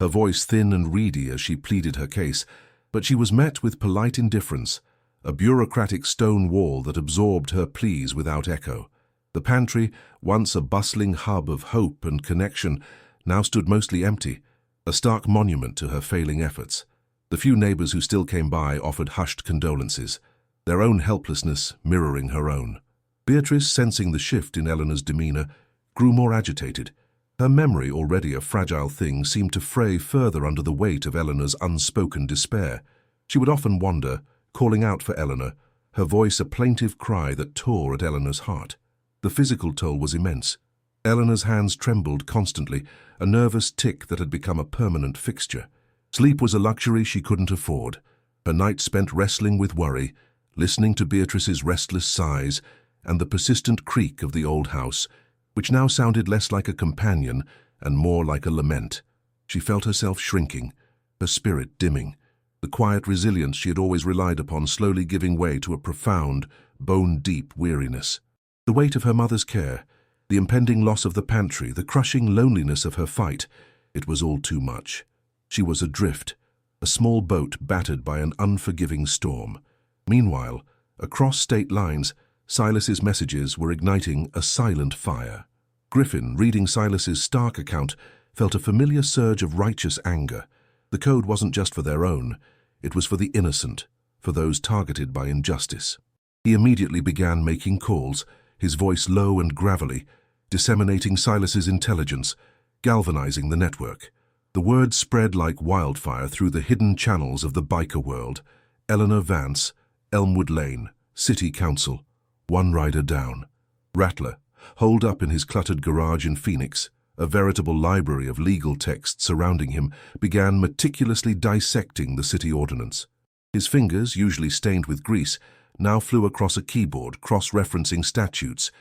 S1: her voice thin and reedy as she pleaded her case, but she was met with polite indifference, a bureaucratic stone wall that absorbed her pleas without echo. The pantry, once a bustling hub of hope and connection, now stood mostly empty, a stark monument to her failing efforts. The few neighbors who still came by offered hushed condolences, their own helplessness mirroring her own. Beatrice, sensing the shift in Eleanor's demeanor, grew more agitated. Her memory, already a fragile thing, seemed to fray further under the weight of Eleanor's unspoken despair. She would often wander, calling out for Eleanor, her voice a plaintive cry that tore at Eleanor's heart. The physical toll was immense. Eleanor's hands trembled constantly, a nervous tic that had become a permanent fixture. Sleep was a luxury she couldn't afford. Her nights spent wrestling with worry, listening to Beatrice's restless sighs and the persistent creak of the old house, which now sounded less like a companion and more like a lament. She felt herself shrinking, her spirit dimming, the quiet resilience she had always relied upon slowly giving way to a profound, bone-deep weariness. The weight of her mother's care, the impending loss of the pantry, the crushing loneliness of her fight, it was all too much. She was adrift, a small boat battered by an unforgiving storm. Meanwhile, across state lines, Silas's messages were igniting a silent fire. Griffin, reading Silas's stark account, felt a familiar surge of righteous anger. The code wasn't just for their own, it was for the innocent, for those targeted by injustice. He immediately began making calls, his voice low and gravelly, disseminating Silas's intelligence, galvanizing the network. The word spread like wildfire through the hidden channels of the biker world. Eleanor Vance, Elmwood Lane, City Council, one rider down. Rattler, holed up in his cluttered garage in Phoenix, a veritable library of legal texts surrounding him, began meticulously dissecting the city ordinance. His fingers, usually stained with grease, now flew across a keyboard, cross-referencing statutes,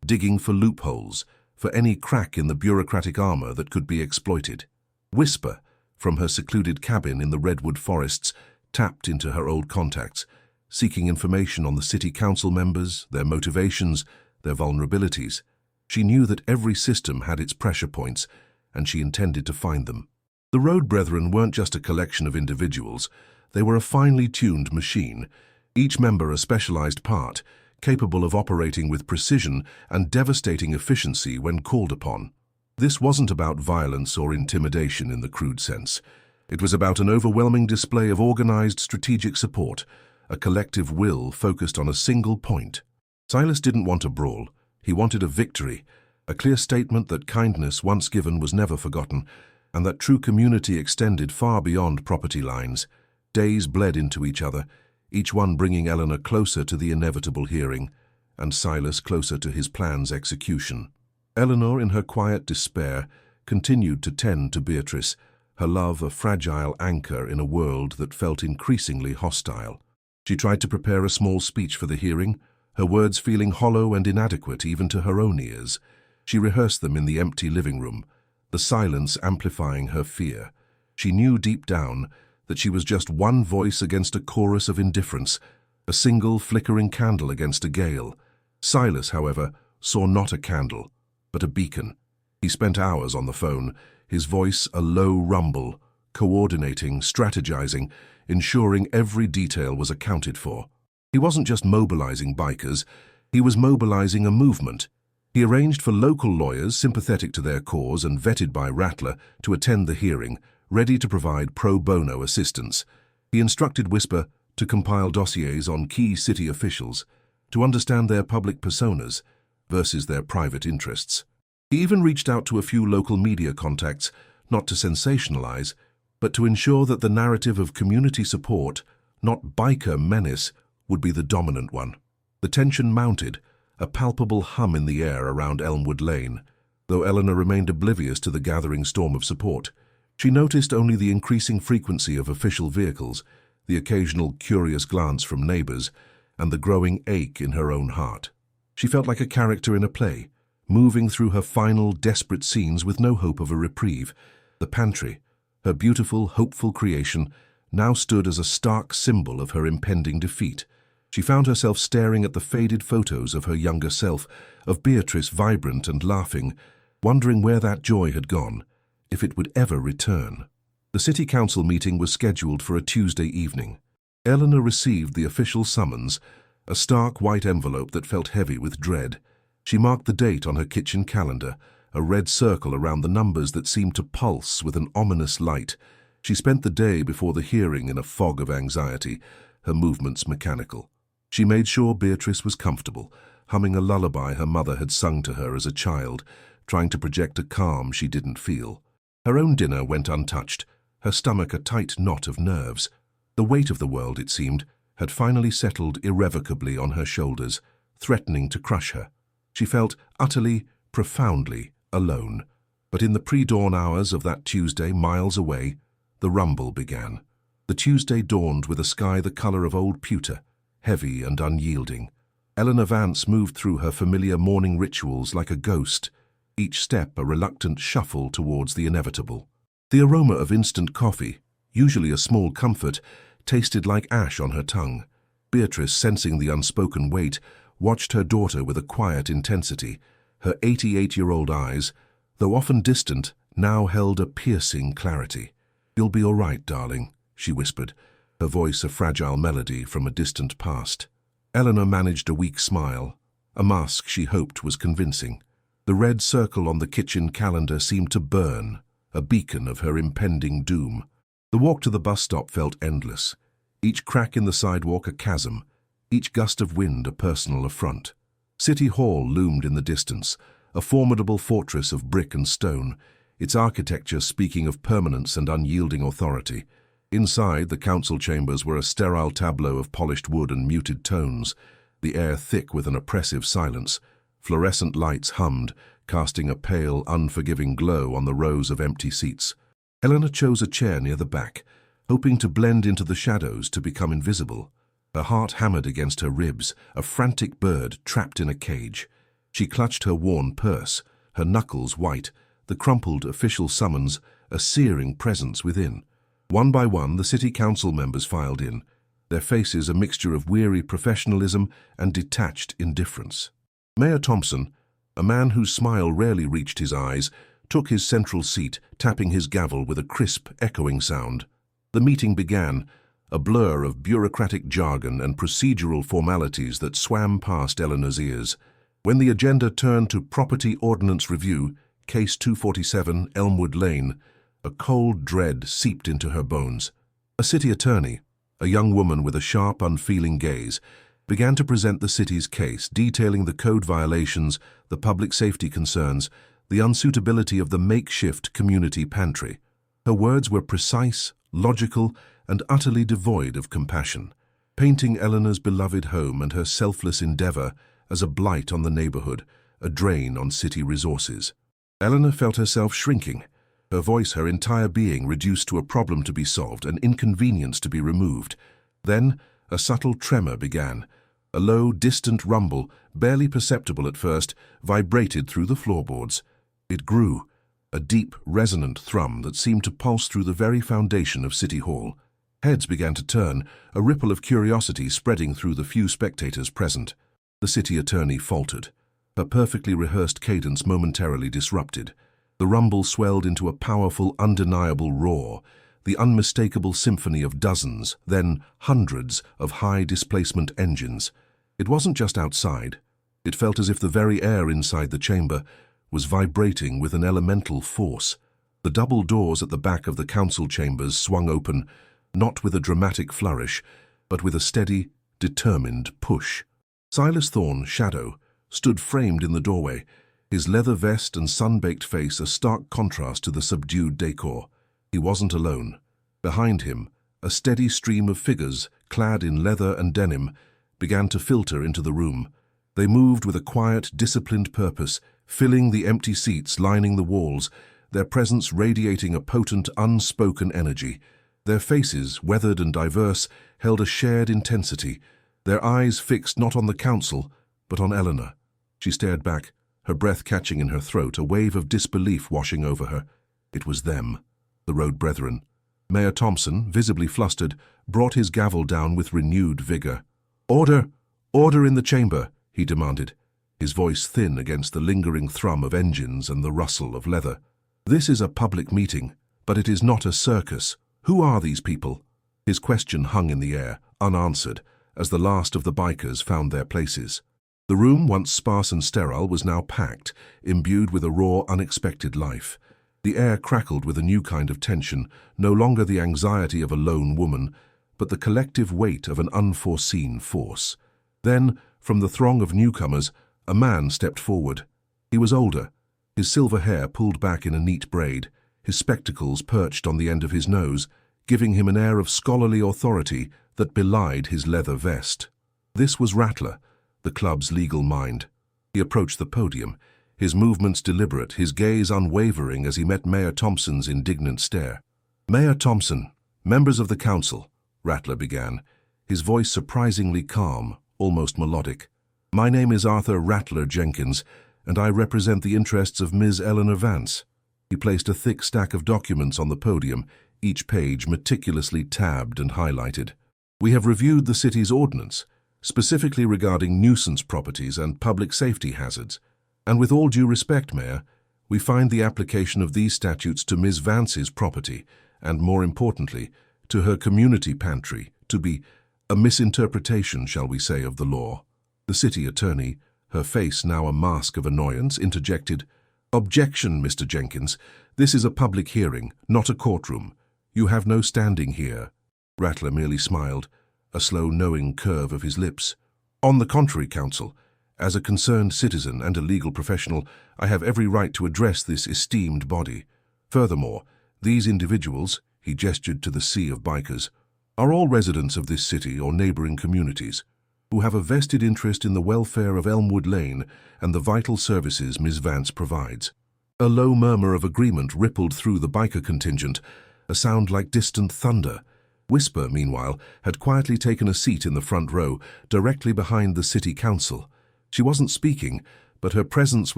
S1: digging for loopholes, for any crack in the bureaucratic armor that could be exploited. Whisper, from her secluded cabin in the redwood forests, tapped into her old contacts, seeking information on the city council members, their motivations, their vulnerabilities. She knew that every system had its pressure points, and she intended to find them. The Road Brethren weren't just a collection of individuals. They were a finely tuned machine, each member a specialized part, capable of operating with precision and devastating efficiency when called upon. This wasn't about violence or intimidation in the crude sense. It was about an overwhelming display of organized strategic support, a collective will focused on a single point. Silas didn't want a brawl. He wanted a victory, a clear statement that kindness once given was never forgotten, and that true community extended far beyond property lines. Days bled into each other, each one bringing Eleanor closer to the inevitable hearing, and Silas closer to his plan's execution. Eleanor, in her quiet despair, continued to tend to Beatrice, her love a fragile anchor in a world that felt increasingly hostile. She tried to prepare a small speech for the hearing, her words feeling hollow and inadequate even to her own ears. She rehearsed them in the empty living room, the silence amplifying her fear. She knew deep down that she was just one voice against a chorus of indifference, a single flickering candle against a gale. Silas, however, saw not a candle, but a beacon. He spent hours on the phone, his voice a low rumble, coordinating, strategizing, ensuring every detail was accounted for. He wasn't just mobilizing bikers, he was mobilizing a movement. He arranged for local lawyers sympathetic to their cause and vetted by Rattler to attend the hearing, ready to provide pro bono assistance. He instructed Whisper to compile dossiers on key city officials, to understand their public personas versus their private interests. He even reached out to a few local media contacts, not to sensationalize, but to ensure that the narrative of community support, not biker menace, would be the dominant one. The tension mounted, a palpable hum in the air around Elmwood Lane. Though Eleanor remained oblivious to the gathering storm of support, she noticed only the increasing frequency of official vehicles, the occasional curious glance from neighbors, and the growing ache in her own heart. She felt like a character in a play, moving through her final, desperate scenes with no hope of a reprieve. The pantry, her beautiful, hopeful creation, now stood as a stark symbol of her impending defeat. She found herself staring at the faded photos of her younger self, of Beatrice vibrant and laughing, wondering where that joy had gone, if it would ever return. The city council meeting was scheduled for a Tuesday evening. Eleanor received the official summons, a stark white envelope that felt heavy with dread. She marked the date on her kitchen calendar, a red circle around the numbers that seemed to pulse with an ominous light. She spent the day before the hearing in a fog of anxiety, her movements mechanical. She made sure Beatrice was comfortable, humming a lullaby her mother had sung to her as a child, trying to project a calm she didn't feel. Her own dinner went untouched, her stomach a tight knot of nerves. The weight of the world, it seemed, had finally settled irrevocably on her shoulders, threatening to crush her. She felt utterly, profoundly alone. But in the pre-dawn hours of that Tuesday, miles away, the rumble began. The Tuesday dawned with a sky the color of old pewter, heavy and unyielding. Eleanor Vance moved through her familiar morning rituals like a ghost, each step a reluctant shuffle towards the inevitable. The aroma of instant coffee, usually a small comfort, tasted like ash on her tongue. Beatrice, sensing the unspoken weight, watched her daughter with a quiet intensity. Her 88-year-old eyes, though often distant, now held a piercing clarity. "You'll be all right, darling," she whispered, her voice a fragile melody from a distant past. Eleanor managed a weak smile, a mask she hoped was convincing. The red circle on the kitchen calendar seemed to burn, a beacon of her impending doom. The walk to the bus stop felt endless, each crack in the sidewalk a chasm, each gust of wind a personal affront. City Hall loomed in the distance, a formidable fortress of brick and stone, its architecture speaking of permanence and unyielding authority. Inside, the council chambers were a sterile tableau of polished wood and muted tones, the air thick with an oppressive silence. Fluorescent lights hummed, casting a pale, unforgiving glow on the rows of empty seats. Eleanor chose a chair near the back, hoping to blend into the shadows to become invisible. Her heart hammered against her ribs, a frantic bird trapped in a cage. She clutched her worn purse, her knuckles white, the crumpled official summons, a searing presence within. One by one, the city council members filed in, their faces a mixture of weary professionalism and detached indifference. Mayor Thompson, a man whose smile rarely reached his eyes, took his central seat, tapping his gavel with a crisp, echoing sound. The meeting began, a blur of bureaucratic jargon and procedural formalities that swam past Eleanor's ears. When the agenda turned to Property Ordnance Review, Case 247, Elmwood Lane, a cold dread seeped into her bones. A city attorney, a young woman with a sharp, unfeeling gaze, began to present the city's case, detailing the code violations, the public safety concerns, the unsuitability of the makeshift community pantry. Her words were precise, logical, and utterly devoid of compassion, painting Eleanor's beloved home and her selfless endeavor as a blight on the neighborhood, a drain on city resources. Eleanor felt herself shrinking, her voice, her entire being reduced to a problem to be solved, an inconvenience to be removed. Then a subtle tremor began. A low, distant rumble, barely perceptible at first, vibrated through the floorboards. It grew, a deep, resonant thrum that seemed to pulse through the very foundation of City Hall. Heads began to turn, a ripple of curiosity spreading through the few spectators present. The city attorney faltered, her perfectly rehearsed cadence momentarily disrupted. The rumble swelled into a powerful, undeniable roar, the unmistakable symphony of dozens, then hundreds of high-displacement engines. It wasn't just outside. It felt as if the very air inside the chamber was vibrating with an elemental force. The double doors at the back of the council chambers swung open, not with a dramatic flourish, but with a steady, determined push. Silas Thorne's shadow stood framed in the doorway, his leather vest and sun-baked face a stark contrast to the subdued decor. He wasn't alone. Behind him, a steady stream of figures, clad in leather and denim, began to filter into the room. They moved with a quiet, disciplined purpose, filling the empty seats lining the walls, their presence radiating a potent, unspoken energy. Their faces, weathered and diverse, held a shared intensity, their eyes fixed not on the council, but on Eleanor. She stared back, her breath catching in her throat, a wave of disbelief washing over her. It was them, the Road Brethren. Mayor Thompson, visibly flustered, brought his gavel down with renewed vigor. "Order! Order in the chamber!" he demanded, his voice thin against the lingering thrum of engines and the rustle of leather. "This is a public meeting, but it is not a circus. Who are these people?" His question hung in the air, unanswered, as the last of the bikers found their places. The room, once sparse and sterile, was now packed, imbued with a raw, unexpected life. The air crackled with a new kind of tension, no longer the anxiety of a lone woman, but the collective weight of an unforeseen force. Then, from the throng of newcomers, a man stepped forward. He was older, his silver hair pulled back in a neat braid, his spectacles perched on the end of his nose, giving him an air of scholarly authority that belied his leather vest. This was Rattler, the club's legal mind. He approached the podium, his movements deliberate, his gaze unwavering as he met Mayor Thompson's indignant stare. "Mayor Thompson, members of the council," Rattler began, his voice surprisingly calm, almost melodic. "My name is Arthur Rattler Jenkins, and I represent the interests of Ms. Eleanor Vance." He placed a thick stack of documents on the podium, each page meticulously tabbed and highlighted. "We have reviewed the city's ordinance, specifically regarding nuisance properties and public safety hazards. And with all due respect, Mayor, we find the application of these statutes to Ms. Vance's property, and more importantly, to her community pantry, to be a misinterpretation, shall we say, of the law." The city attorney, her face now a mask of annoyance, interjected, "Objection, Mr. Jenkins. This is a public hearing, not a courtroom. You have no standing here." Rattler merely smiled, a slow, knowing curve of his lips. "On the contrary, counsel, as a concerned citizen and a legal professional, I have every right to address this esteemed body. Furthermore, these individuals," he gestured to the sea of bikers, "are all residents of this city or neighboring communities, who have a vested interest in the welfare of Elmwood Lane and the vital services Ms. Vance provides." A low murmur of agreement rippled through the biker contingent, a sound like distant thunder. Whisper, meanwhile, had quietly taken a seat in the front row, directly behind the city council. She wasn't speaking, but her presence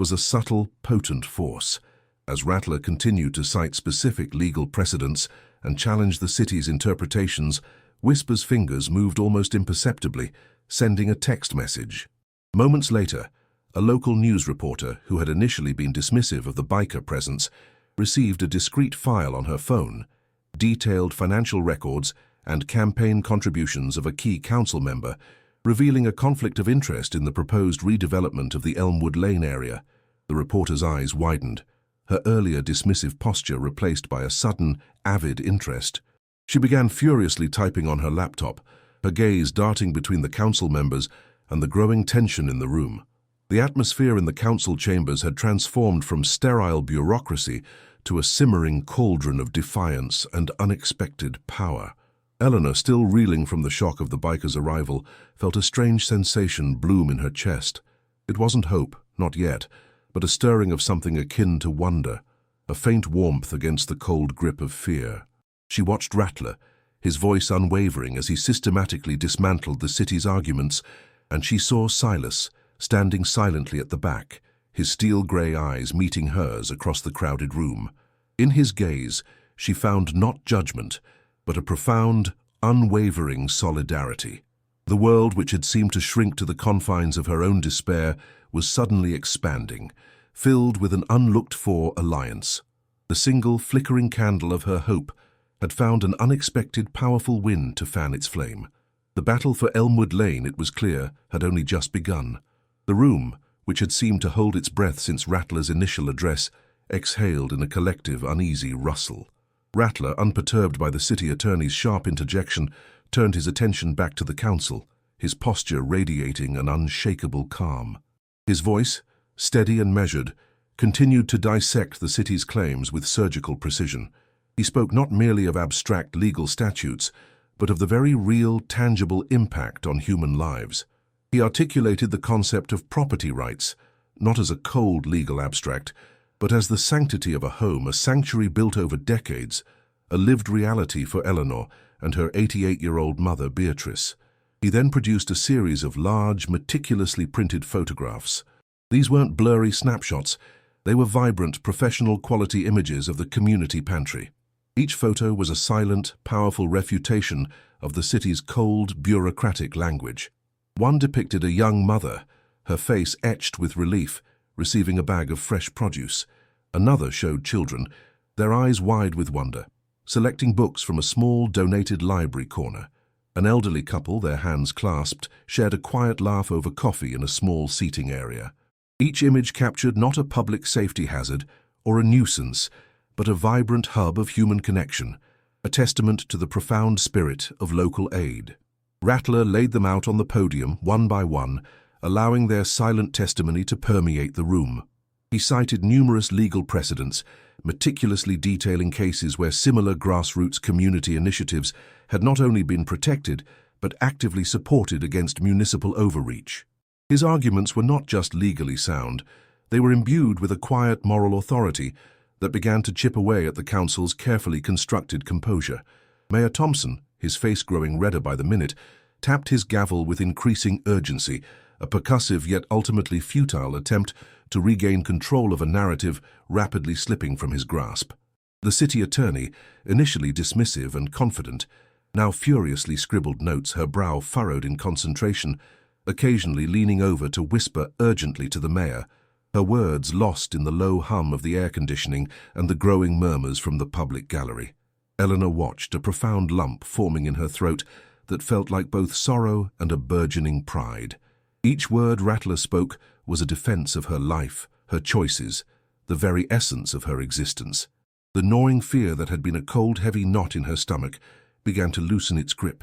S1: was a subtle, potent force. As Rattler continued to cite specific legal precedents and challenge the city's interpretations, Whisper's fingers moved almost imperceptibly, sending a text message. Moments later, a local news reporter, who had initially been dismissive of the biker presence, received a discreet file on her phone, detailed financial records, and campaign contributions of a key council member, revealing a conflict of interest in the proposed redevelopment of the Elmwood Lane area. The reporter's eyes widened, her earlier dismissive posture replaced by a sudden, avid interest. She began furiously typing on her laptop, her gaze darting between the council members and the growing tension in the room. The atmosphere in the council chambers had transformed from sterile bureaucracy to a simmering cauldron of defiance and unexpected power. Eleanor, still reeling from the shock of the bikers' arrival, felt a strange sensation bloom in her chest. It wasn't hope, not yet, but a stirring of something akin to wonder, a faint warmth against the cold grip of fear. She watched Rattler, his voice unwavering as he systematically dismantled the city's arguments, and she saw Silas, standing silently at the back, his steel-grey eyes meeting hers across the crowded room. In his gaze, she found not judgment, but a profound, unwavering solidarity. The world, which had seemed to shrink to the confines of her own despair, was suddenly expanding, filled with an unlooked-for alliance. The single flickering candle of her hope had found an unexpected powerful wind to fan its flame. The battle for Elmwood Lane, it was clear, had only just begun. The room, which had seemed to hold its breath since Rattler's initial address, exhaled in a collective, uneasy rustle. Rattler, unperturbed by the city attorney's sharp interjection, turned his attention back to the council, his posture radiating an unshakable calm. His voice, steady and measured, continued to dissect the city's claims with surgical precision. He spoke not merely of abstract legal statutes, but of the very real, tangible impact on human lives. He articulated the concept of property rights, not as a cold legal abstract, but as the sanctity of a home, a sanctuary built over decades, a lived reality for Eleanor and her 88-year-old mother, Beatrice. He then produced a series of large, meticulously printed photographs. These weren't blurry snapshots, they were vibrant, professional-quality images of the community pantry. Each photo was a silent, powerful refutation of the city's cold, bureaucratic language. One depicted a young mother, her face etched with relief, receiving a bag of fresh produce. Another showed children, their eyes wide with wonder, selecting books from a small, donated library corner. An elderly couple, their hands clasped, shared a quiet laugh over coffee in a small seating area. Each image captured not a public safety hazard or a nuisance, but a vibrant hub of human connection, a testament to the profound spirit of local aid. Rattler laid them out on the podium, one by one, allowing their silent testimony to permeate the room. He cited numerous legal precedents, meticulously detailing cases where similar grassroots community initiatives had not only been protected, but actively supported against municipal overreach. His arguments were not just legally sound, they were imbued with a quiet moral authority that began to chip away at the council's carefully constructed composure. Mayor Thompson, his face growing redder by the minute, tapped his gavel with increasing urgency, a percussive yet ultimately futile attempt to regain control of a narrative rapidly slipping from his grasp. The city attorney, initially dismissive and confident, now furiously scribbled notes, her brow furrowed in concentration, occasionally leaning over to whisper urgently to the mayor, her words lost in the low hum of the air conditioning and the growing murmurs from the public gallery. Eleanor watched, a profound lump forming in her throat that felt like both sorrow and a burgeoning pride. Each word Rattler spoke was a defense of her life, her choices, the very essence of her existence. The gnawing fear that had been a cold, heavy knot in her stomach began to loosen its grip,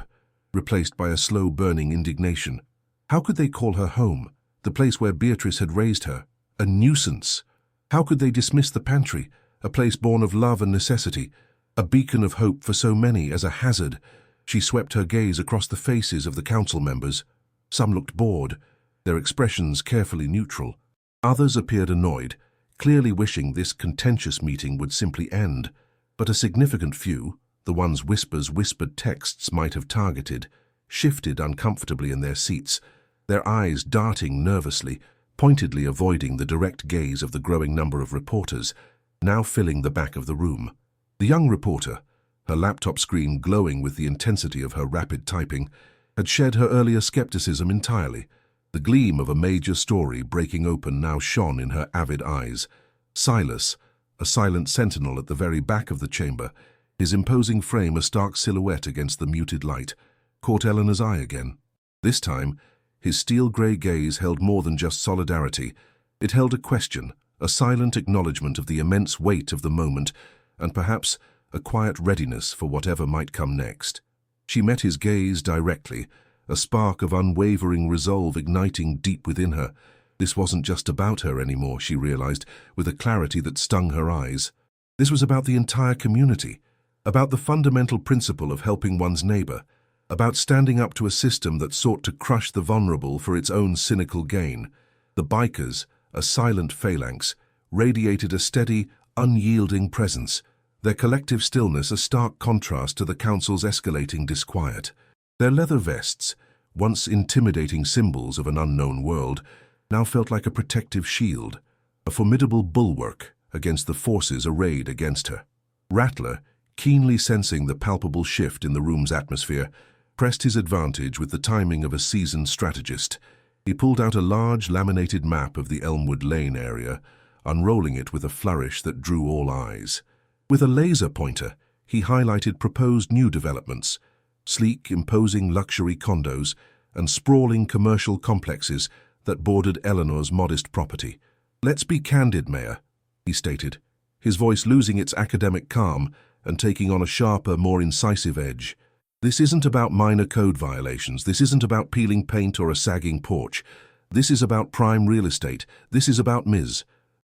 S1: replaced by a slow-burning indignation. How could they call her home, the place where Beatrice had raised her, a nuisance? How could they dismiss the pantry, a place born of love and necessity, a beacon of hope for so many, as a hazard? She swept her gaze across the faces of the council members. Some looked bored, their expressions carefully neutral. Others appeared annoyed, clearly wishing this contentious meeting would simply end. But a significant few, the ones whispered texts might have targeted, shifted uncomfortably in their seats, their eyes darting nervously, pointedly avoiding the direct gaze of the growing number of reporters, now filling the back of the room. The young reporter, her laptop screen glowing with the intensity of her rapid typing, had shed her earlier skepticism entirely. The gleam of a major story breaking open now shone in her avid eyes. Silas, a silent sentinel at the very back of the chamber, His imposing frame, a stark silhouette against the muted light, caught Eleanor's eye again. This time, his steel-grey gaze held more than just solidarity. It held a question, a silent acknowledgement of the immense weight of the moment, and perhaps a quiet readiness for whatever might come next. She met his gaze directly, a spark of unwavering resolve igniting deep within her. This wasn't just about her anymore, she realized, with a clarity that stung her eyes. This was about the entire community, about the fundamental principle of helping one's neighbor, about standing up to a system that sought to crush the vulnerable for its own cynical gain. The bikers, a silent phalanx, radiated a steady, unyielding presence, their collective stillness a stark contrast to the council's escalating disquiet. Their leather vests, once intimidating symbols of an unknown world, now felt like a protective shield, a formidable bulwark against the forces arrayed against her. Rattler, keenly sensing the palpable shift in the room's atmosphere, pressed his advantage with the timing of a seasoned strategist. He pulled out a large laminated map of the Elmwood Lane area, unrolling it with a flourish that drew all eyes. With a laser pointer, he highlighted proposed new developments, sleek, imposing luxury condos and sprawling commercial complexes that bordered Eleanor's modest property. "Let's be candid, Mayor," he stated, his voice losing its academic calm and taking on a sharper, more incisive edge. "This isn't about minor code violations. This isn't about peeling paint or a sagging porch. This is about prime real estate. This is about Ms.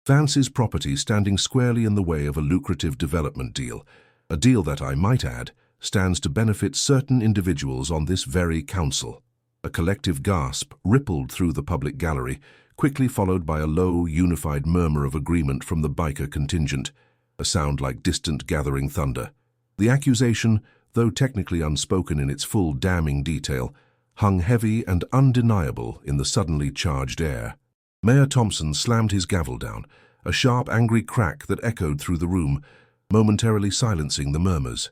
S1: Vance's property standing squarely in the way of a lucrative development deal. A deal that, I might add, stands to benefit certain individuals on this very council." A collective gasp rippled through the public gallery, quickly followed by a low, unified murmur of agreement from the biker contingent, a sound like distant gathering thunder. The accusation, though technically unspoken in its full damning detail, hung heavy and undeniable in the suddenly charged air. Mayor Thompson slammed his gavel down, a sharp, angry crack that echoed through the room, momentarily silencing the murmurs.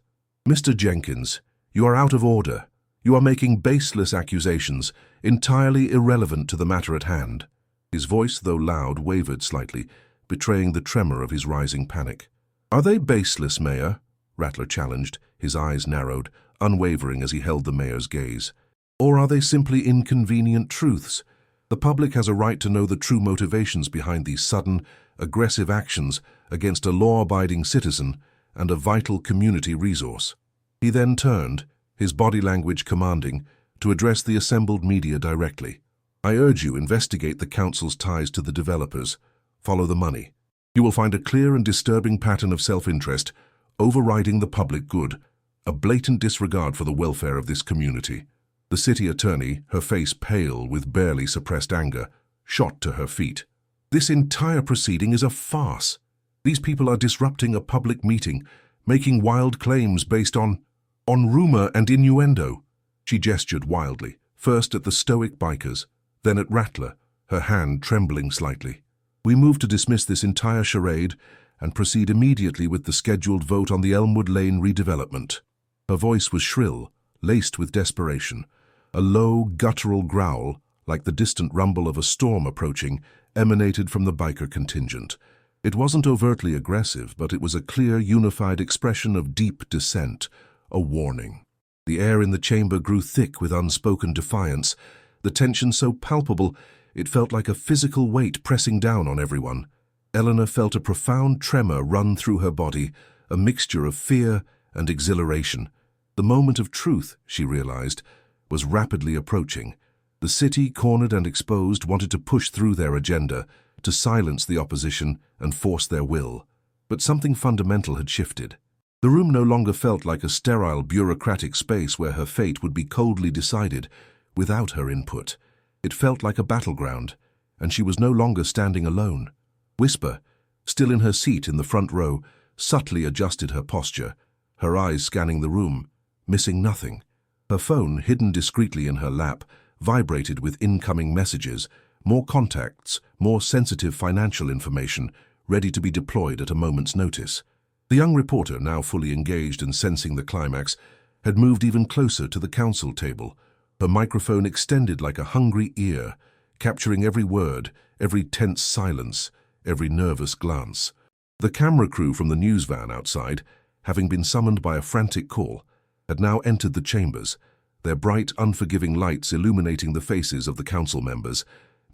S1: "Mr. Jenkins, you are out of order. You are making baseless accusations, entirely irrelevant to the matter at hand." His voice, though loud, wavered slightly, betraying the tremor of his rising panic. "Are they baseless, Mayor?" Rattler challenged, his eyes narrowed, unwavering as he held the mayor's gaze. "Or are they simply inconvenient truths? The public has a right to know the true motivations behind these sudden, aggressive actions against a law-abiding citizen and a vital community resource." He then turned, his body language commanding, to address the assembled media directly. "I urge you investigate the council's ties to the developers. Follow the money. You will find a clear and disturbing pattern of self-interest overriding the public good, a blatant disregard for the welfare of this community." The city attorney, her face pale with barely suppressed anger, shot to her feet. "This entire proceeding is a farce. These people are disrupting a public meeting, making wild claims based on rumor and innuendo." She gestured wildly, first at the stoic bikers, then at Rattler, her hand trembling slightly. "We move to dismiss this entire charade and proceed immediately with the scheduled vote on the Elmwood Lane redevelopment." Her voice was shrill, laced with desperation. A low, guttural growl, like the distant rumble of a storm approaching, emanated from the biker contingent. It wasn't overtly aggressive, but it was a clear, unified expression of deep dissent, a warning. The air in the chamber grew thick with unspoken defiance, the tension so palpable it felt like a physical weight pressing down on everyone. Eleanor felt a profound tremor run through her body, a mixture of fear and exhilaration. The moment of truth, she realized, was rapidly approaching. The city, cornered and exposed, wanted to push through their agenda, to silence the opposition and force their will. But something fundamental had shifted. The room no longer felt like a sterile, bureaucratic space where her fate would be coldly decided without her input. It felt like a battleground, and she was no longer standing alone. Whisper, still in her seat in the front row, subtly adjusted her posture, her eyes scanning the room, missing nothing. Her phone, hidden discreetly in her lap, vibrated with incoming messages, more contacts, more sensitive financial information, ready to be deployed at a moment's notice. The young reporter, now fully engaged and sensing the climax, had moved even closer to the council table, her microphone extended like a hungry ear, capturing every word, every tense silence, every nervous glance. The camera crew from the news van outside, having been summoned by a frantic call, had now entered the chambers, their bright, unforgiving lights illuminating the faces of the council members,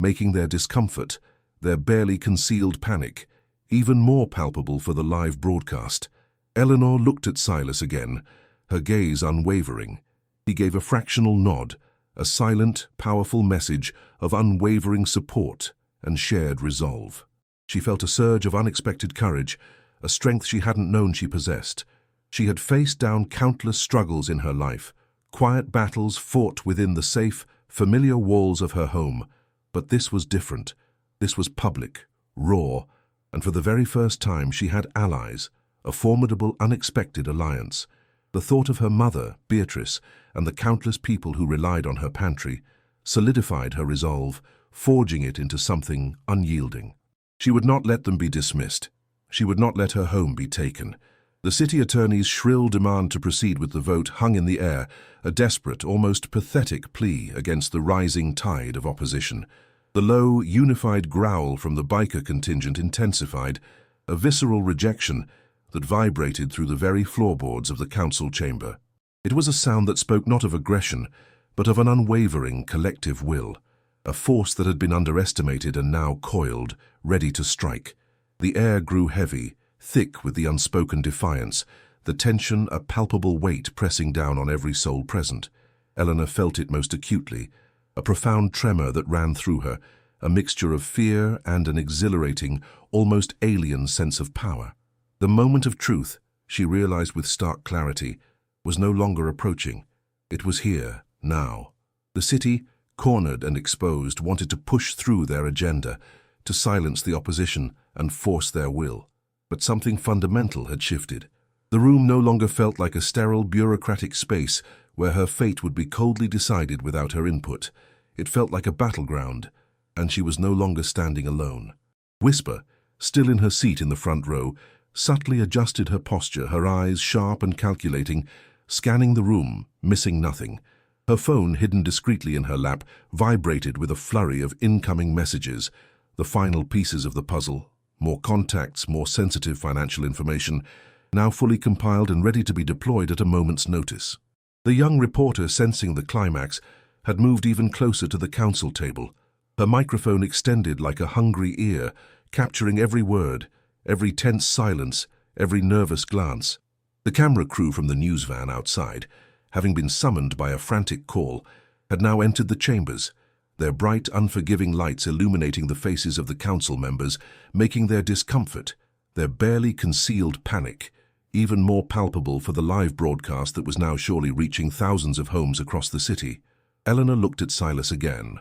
S1: making their discomfort, their barely concealed panic, even more palpable for the live broadcast. Eleanor looked at Silas again, her gaze unwavering. He gave a fractional nod, a silent, powerful message of unwavering support and shared resolve. She felt a surge of unexpected courage, a strength she hadn't known she possessed. She had faced down countless struggles in her life, quiet battles fought within the safe, familiar walls of her home. But this was different. This was public, raw, and for the very first time she had allies, a formidable, unexpected alliance. The thought of her mother, Beatrice, and the countless people who relied on her pantry solidified her resolve, forging it into something unyielding. She would not let them be dismissed. She would not let her home be taken. The city attorney's shrill demand to proceed with the vote hung in the air, a desperate, almost pathetic plea against the rising tide of opposition. The low, unified growl from the biker contingent intensified, a visceral rejection that vibrated through the very floorboards of the council chamber. It was a sound that spoke not of aggression, but of an unwavering collective will, a force that had been underestimated and now coiled, ready to strike. The air grew heavy, thick with the unspoken defiance, the tension a palpable weight pressing down on every soul present. Eleanor felt it most acutely, a profound tremor that ran through her, a mixture of fear and an exhilarating, almost alien sense of power. The moment of truth, she realized with stark clarity, was no longer approaching. It was here, now. The city, cornered and exposed, wanted to push through their agenda, to silence the opposition and force their will. But something fundamental had shifted. The room no longer felt like a sterile, bureaucratic space where her fate would be coldly decided without her input. It felt like a battleground, and she was no longer standing alone. Whisper, still in her seat in the front row, subtly adjusted her posture, her eyes sharp and calculating, scanning the room, missing nothing. Her phone, hidden discreetly in her lap, vibrated with a flurry of incoming messages, the final pieces of the puzzle, more contacts, more sensitive financial information, now fully compiled and ready to be deployed at a moment's notice. The young reporter, sensing the climax, had moved even closer to the council table, her microphone extended like a hungry ear, capturing every word, every tense silence, every nervous glance. The camera crew from the news van outside, having been summoned by a frantic call, had now entered the chambers, their bright, unforgiving lights illuminating the faces of the council members, making their discomfort, their barely concealed panic, even more palpable for the live broadcast that was now surely reaching thousands of homes across the city. Eleanor looked at Silas again,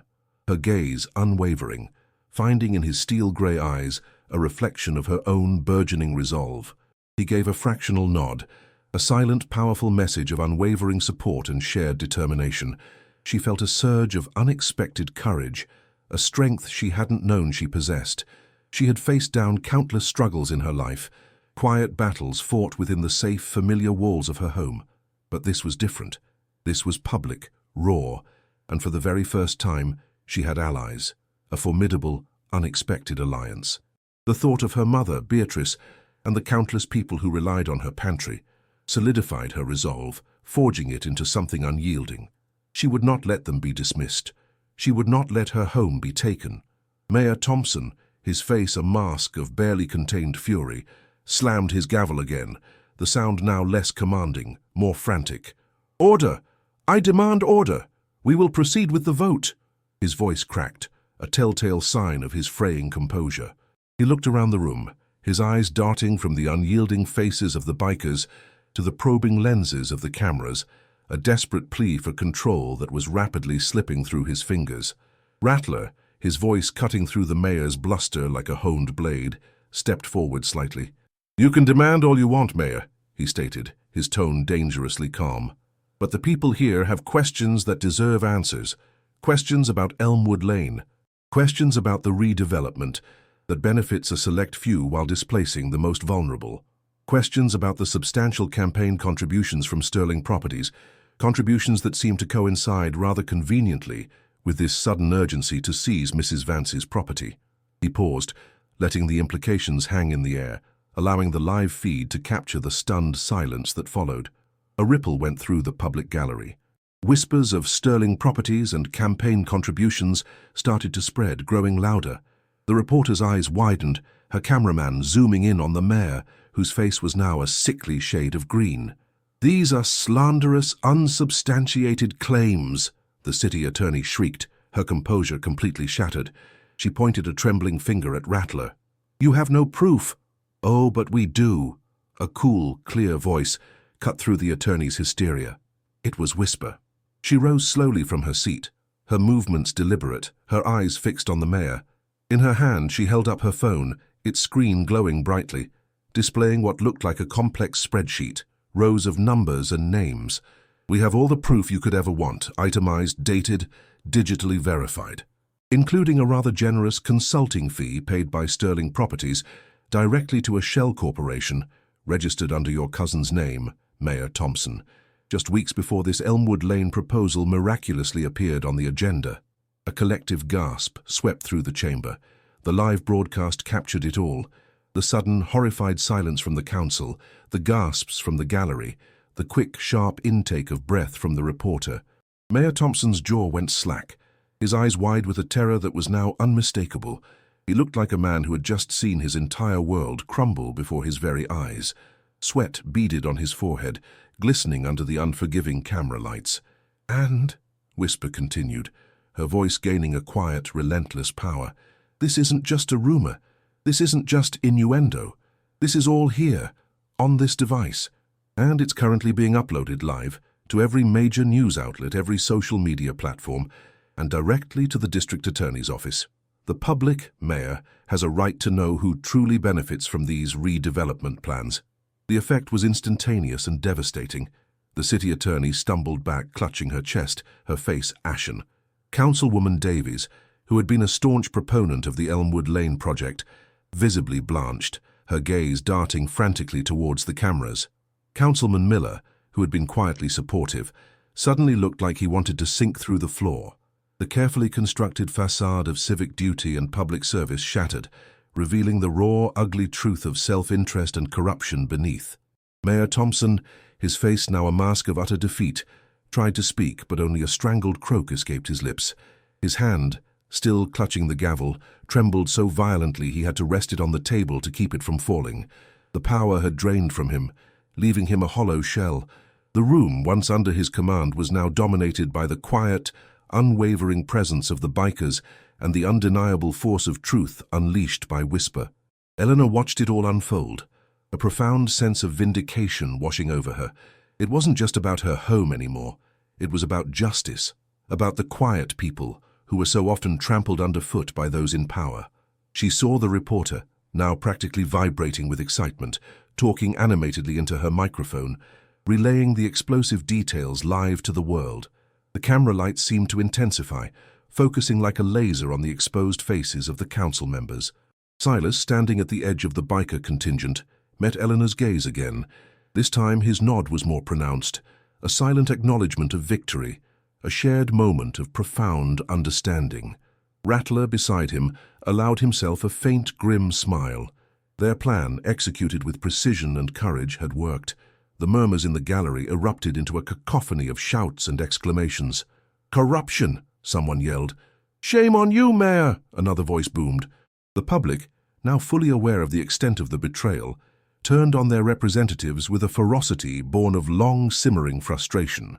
S1: her gaze unwavering, finding in his steel-grey eyes a reflection of her own burgeoning resolve. He gave a fractional nod, a silent, powerful message of unwavering support and shared determination. She felt a surge of unexpected courage, a strength she hadn't known she possessed. She had faced down countless struggles in her life, quiet battles fought within the safe, familiar walls of her home. But this was different. This was public, raw, and for the very first time, she had allies, a formidable, unexpected alliance. The thought of her mother, Beatrice, and the countless people who relied on her pantry solidified her resolve, forging it into something unyielding. She would not let them be dismissed. She would not let her home be taken. Mayor Thompson, his face a mask of barely contained fury, slammed his gavel again, the sound now less commanding, more frantic. "Order! I demand order! We will proceed with the vote!" His voice cracked, a telltale sign of his fraying composure. He looked around the room, his eyes darting from the unyielding faces of the bikers to the probing lenses of the cameras, a desperate plea for control that was rapidly slipping through his fingers. Rattler, his voice cutting through the mayor's bluster like a honed blade, stepped forward slightly. "You can demand all you want, Mayor," he stated, his tone dangerously calm. "But the people here have questions that deserve answers. Questions about Elmwood Lane. Questions about the redevelopment that benefits a select few while displacing the most vulnerable. Questions about the substantial campaign contributions from Sterling Properties, contributions that seem to coincide rather conveniently with this sudden urgency to seize Mrs. Vance's property." He paused, letting the implications hang in the air, allowing the live feed to capture the stunned silence that followed. A ripple went through the public gallery. Whispers of sterling properties and campaign contributions started to spread, growing louder. The reporter's eyes widened, her cameraman zooming in on the mayor, whose face was now a sickly shade of green. "These are slanderous, unsubstantiated claims," the city attorney shrieked, her composure completely shattered. She pointed a trembling finger at Rattler. "You have no proof." "Oh, but we do." A cool, clear voice cut through the attorney's hysteria. It was Whisper. She rose slowly from her seat, her movements deliberate, her eyes fixed on the mayor. In her hand, she held up her phone, its screen glowing brightly, displaying what looked like a complex spreadsheet, rows of numbers and names. "We have all the proof you could ever want, itemized, dated, digitally verified, including a rather generous consulting fee paid by Sterling Properties directly to a shell corporation registered under your cousin's name, Mayor Thompson, just weeks before this Elmwood Lane proposal miraculously appeared on the agenda." A collective gasp swept through the chamber. The live broadcast captured it all. The sudden, horrified silence from the council, the gasps from the gallery, the quick, sharp intake of breath from the reporter. Mayor Thompson's jaw went slack, his eyes wide with a terror that was now unmistakable. He looked like a man who had just seen his entire world crumble before his very eyes. Sweat beaded on his forehead, glistening under the unforgiving camera lights. "And," Whisper continued, her voice gaining a quiet, relentless power, "this isn't just a rumor. This isn't just innuendo. This is all here, on this device. And it's currently being uploaded live to every major news outlet, every social media platform, and directly to the district attorney's office. The public, Mayor, has a right to know who truly benefits from these redevelopment plans." The effect was instantaneous and devastating. The city attorney stumbled back, clutching her chest, her face ashen. Councilwoman Davies, who had been a staunch proponent of the Elmwood Lane project, visibly blanched, her gaze darting frantically towards the cameras. Councilman Miller, who had been quietly supportive, suddenly looked like he wanted to sink through the floor. The carefully constructed facade of civic duty and public service shattered, revealing the raw, ugly truth of self-interest and corruption beneath. Mayor Thompson, his face now a mask of utter defeat, tried to speak, but only a strangled croak escaped his lips. His hand, still clutching the gavel, trembled so violently he had to rest it on the table to keep it from falling. The power had drained from him, leaving him a hollow shell. The room, once under his command, was now dominated by the quiet, unwavering presence of the bikers and the undeniable force of truth unleashed by Whisper. Eleanor watched it all unfold, a profound sense of vindication washing over her. It wasn't just about her home anymore. It was about justice, about the quiet people who were so often trampled underfoot by those in power. She saw the reporter, now practically vibrating with excitement, talking animatedly into her microphone, relaying the explosive details live to the world. The camera lights seemed to intensify, focusing like a laser on the exposed faces of the council members. Silas, standing at the edge of the biker contingent, met Eleanor's gaze again. This time his nod was more pronounced, a silent acknowledgement of victory, a shared moment of profound understanding. Rattler, beside him, allowed himself a faint, grim smile. Their plan, executed with precision and courage, had worked. The murmurs in the gallery erupted into a cacophony of shouts and exclamations. "Corruption!" someone yelled. "Shame on you, Mayor!" another voice boomed. The public, now fully aware of the extent of the betrayal, turned on their representatives with a ferocity born of long simmering frustration.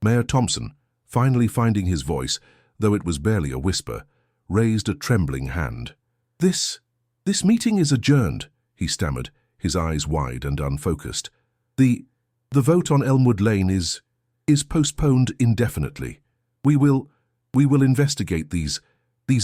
S1: Mayor Thompson, finally finding his voice, though it was barely a whisper, raised a trembling hand. This meeting is adjourned," he stammered, his eyes wide and unfocused. The vote on Elmwood Lane is postponed indefinitely. We will investigate these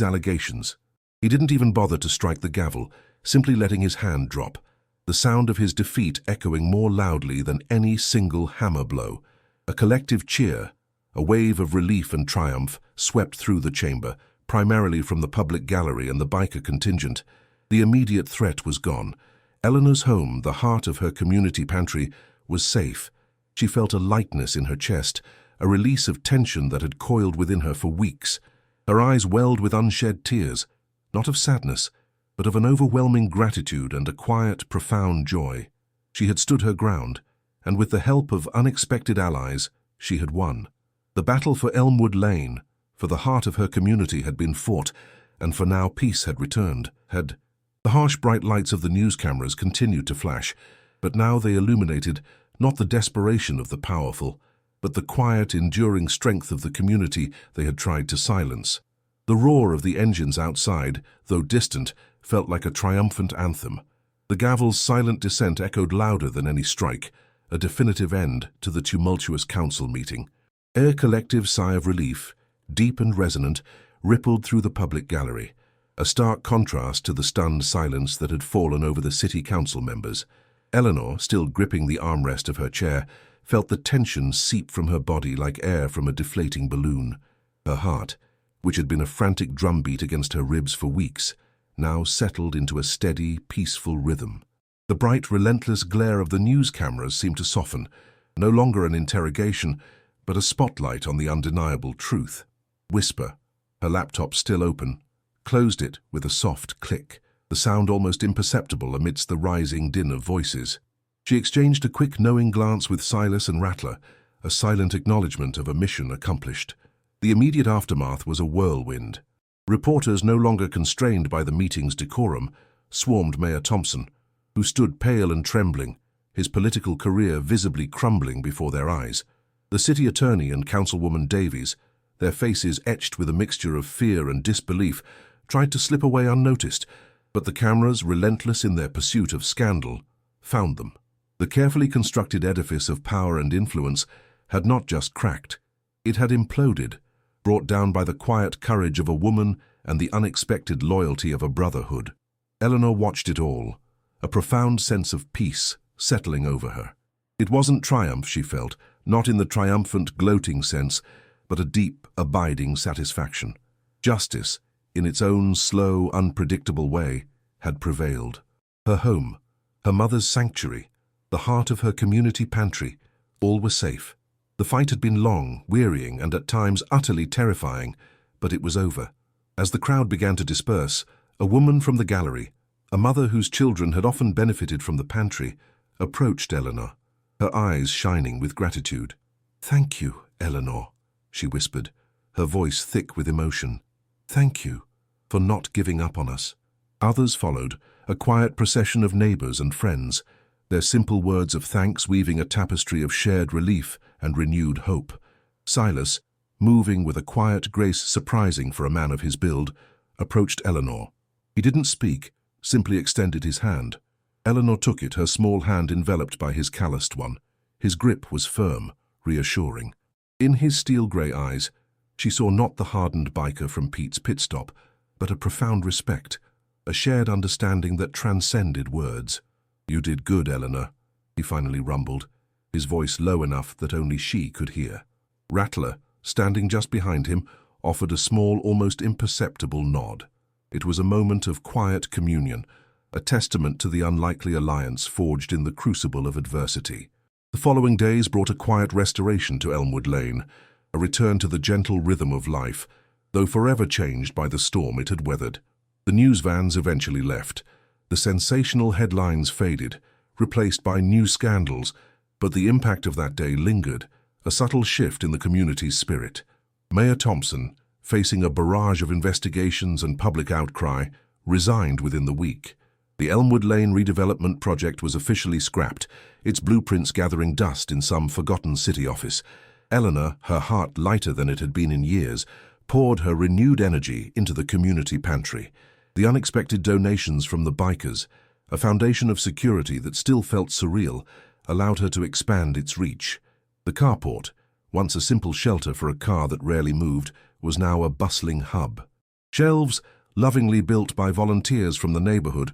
S1: allegations." He didn't even bother to strike the gavel, simply letting his hand drop, the sound of his defeat echoing more loudly than any single hammer blow. A collective cheer, a wave of relief and triumph, swept through the chamber, primarily from the public gallery and the biker contingent. The immediate threat was gone. Eleanor's home, the heart of her community pantry, was safe. She felt a lightness in her chest, a release of tension that had coiled within her for weeks. Her eyes welled with unshed tears, not of sadness, but of an overwhelming gratitude and a quiet, profound joy. She had stood her ground, and with the help of unexpected allies, she had won. The battle for Elmwood Lane, for the heart of her community, had been fought, and for now peace had returned. The harsh bright lights of the news cameras continued to flash, but now they illuminated not the desperation of the powerful, but the quiet, enduring strength of the community they had tried to silence. The roar of the engines outside, though distant, felt like a triumphant anthem. The gavel's silent descent echoed louder than any strike, a definitive end to the tumultuous council meeting. A collective sigh of relief, deep and resonant, rippled through the public gallery, a stark contrast to the stunned silence that had fallen over the city council members. Eleanor, still gripping the armrest of her chair, felt the tension seep from her body like air from a deflating balloon. Her heart, which had been a frantic drumbeat against her ribs for weeks, now settled into a steady, peaceful rhythm. The bright, relentless glare of the news cameras seemed to soften, no longer an interrogation, but a spotlight on the undeniable truth. Whisper, her laptop still open, closed it with a soft click, the sound almost imperceptible amidst the rising din of voices. She exchanged a quick knowing glance with Silas and Rattler, a silent acknowledgement of a mission accomplished. The immediate aftermath was a whirlwind. Reporters, no longer constrained by the meeting's decorum, swarmed Mayor Thompson, who stood pale and trembling, his political career visibly crumbling before their eyes. The city attorney and Councilwoman Davies, their faces etched with a mixture of fear and disbelief, tried to slip away unnoticed, but the cameras, relentless in their pursuit of scandal, found them. The carefully constructed edifice of power and influence had not just cracked, it had imploded, brought down by the quiet courage of a woman and the unexpected loyalty of a brotherhood. Eleanor watched it all, a profound sense of peace settling over her. It wasn't triumph, she felt, not in the triumphant, gloating sense, but a deep, abiding satisfaction. Justice, in its own slow, unpredictable way, had prevailed. Her home, her mother's sanctuary, the heart of her community pantry, all were safe. The fight had been long, wearying, and at times utterly terrifying, but it was over. As the crowd began to disperse, a woman from the gallery, a mother whose children had often benefited from the pantry, approached Eleanor, her eyes shining with gratitude. "Thank you, Eleanor," she whispered, her voice thick with emotion. "Thank you for not giving up on us." Others followed, a quiet procession of neighbors and friends, their simple words of thanks weaving a tapestry of shared relief and renewed hope. Silas, moving with a quiet grace surprising for a man of his build, approached Eleanor. He didn't speak, simply extended his hand. Eleanor took it, her small hand enveloped by his calloused one. His grip was firm, reassuring. In his steel-grey eyes, she saw not the hardened biker from Pete's pit stop, but a profound respect, a shared understanding that transcended words. "You did good, Eleanor," he finally rumbled, his voice low enough that only she could hear. Rattler, standing just behind him, offered a small, almost imperceptible nod. It was a moment of quiet communion, a testament to the unlikely alliance forged in the crucible of adversity. The following days brought a quiet restoration to Elmwood Lane, a return to the gentle rhythm of life, though forever changed by the storm it had weathered. The news vans eventually left. The sensational headlines faded, replaced by new scandals, but the impact of that day lingered, a subtle shift in the community's spirit. Mayor Thompson, facing a barrage of investigations and public outcry, resigned within the week. The Elmwood Lane redevelopment project was officially scrapped, its blueprints gathering dust in some forgotten city office. Eleanor, her heart lighter than it had been in years, poured her renewed energy into the community pantry. The unexpected donations from the BIKERS, a foundation of security that still felt surreal, allowed her to expand its reach. The carport, once a simple shelter for a car that rarely moved, was now a bustling hub. Shelves, lovingly built by volunteers from the neighborhood,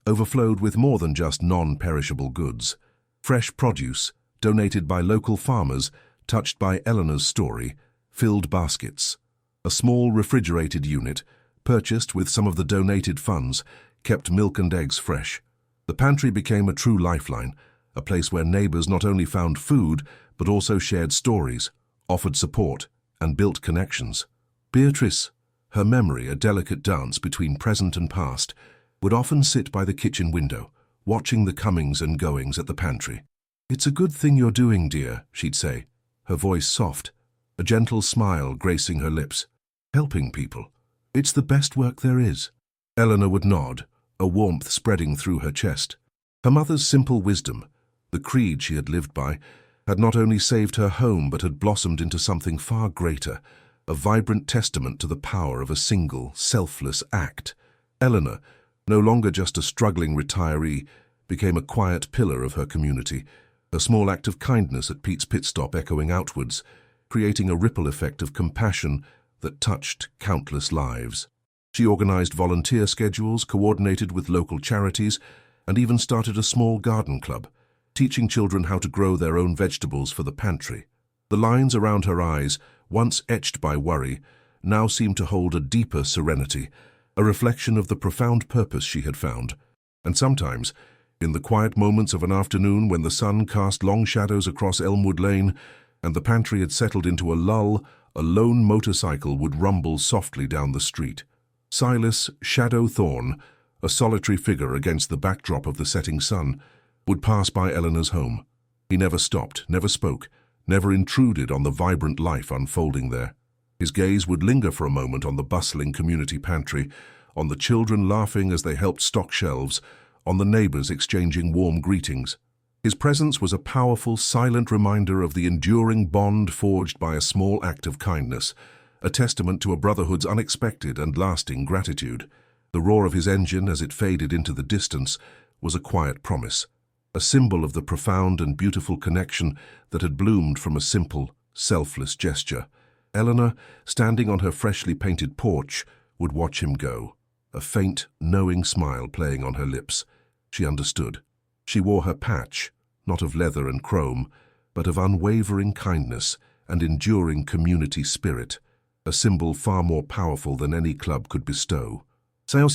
S1: overflowed with more than just non-perishable goods. Fresh produce, donated by local farmers, touched by Eleanor's story, filled baskets. A small refrigerated unit, purchased with some of the donated funds, kept milk and eggs fresh. The pantry became a true lifeline, a place where neighbors not only found food, but also shared stories, offered support, and built connections. Beatrice, her memory a delicate dance between present and past, would often sit by the kitchen window, watching the comings and goings at the pantry. "It's a good thing you're doing, dear," she'd say, her voice soft, a gentle smile gracing her lips. "Helping people. It's the best work there is." Eleanor would nod, a warmth spreading through her chest. Her mother's simple wisdom, the creed she had lived by, had not only saved her home but had blossomed into something far greater, a vibrant testament to the power of a single, selfless act. Eleanor, no longer just a struggling retiree, became a quiet pillar of her community, a small act of kindness at Pete's pit stop echoing outwards, creating a ripple effect of compassion that touched countless lives. She organized volunteer schedules, coordinated with local charities, and even started a small garden club, teaching children how to grow their own vegetables for the pantry. The lines around her eyes, once etched by worry, now seemed to hold a deeper serenity, a reflection of the profound purpose she had found. And sometimes, in the quiet moments of an afternoon when the sun cast long shadows across Elmwood Lane and the pantry had settled into a lull, a lone motorcycle would rumble softly down the street. Silas Shadow Thorne, a solitary figure against the backdrop of the setting sun, would pass by Eleanor's home. He never stopped, never spoke, never intruded on the vibrant life unfolding there. His gaze would linger for a moment on the bustling community pantry, on the children laughing as they helped stock shelves, on the neighbors exchanging warm greetings. His presence was a powerful, silent reminder of the enduring bond forged by a small act of kindness, a testament to a brotherhood's unexpected and lasting gratitude. The roar of his engine as it faded into the distance was a quiet promise, a symbol of the profound and beautiful connection that had bloomed from a simple, selfless gesture. Eleanor, standing on her freshly painted porch, would watch him go, a faint, knowing smile playing on her lips. She understood. She wore her patch, not of leather and chrome, but of unwavering kindness and enduring community spirit, a symbol far more powerful than any club could bestow.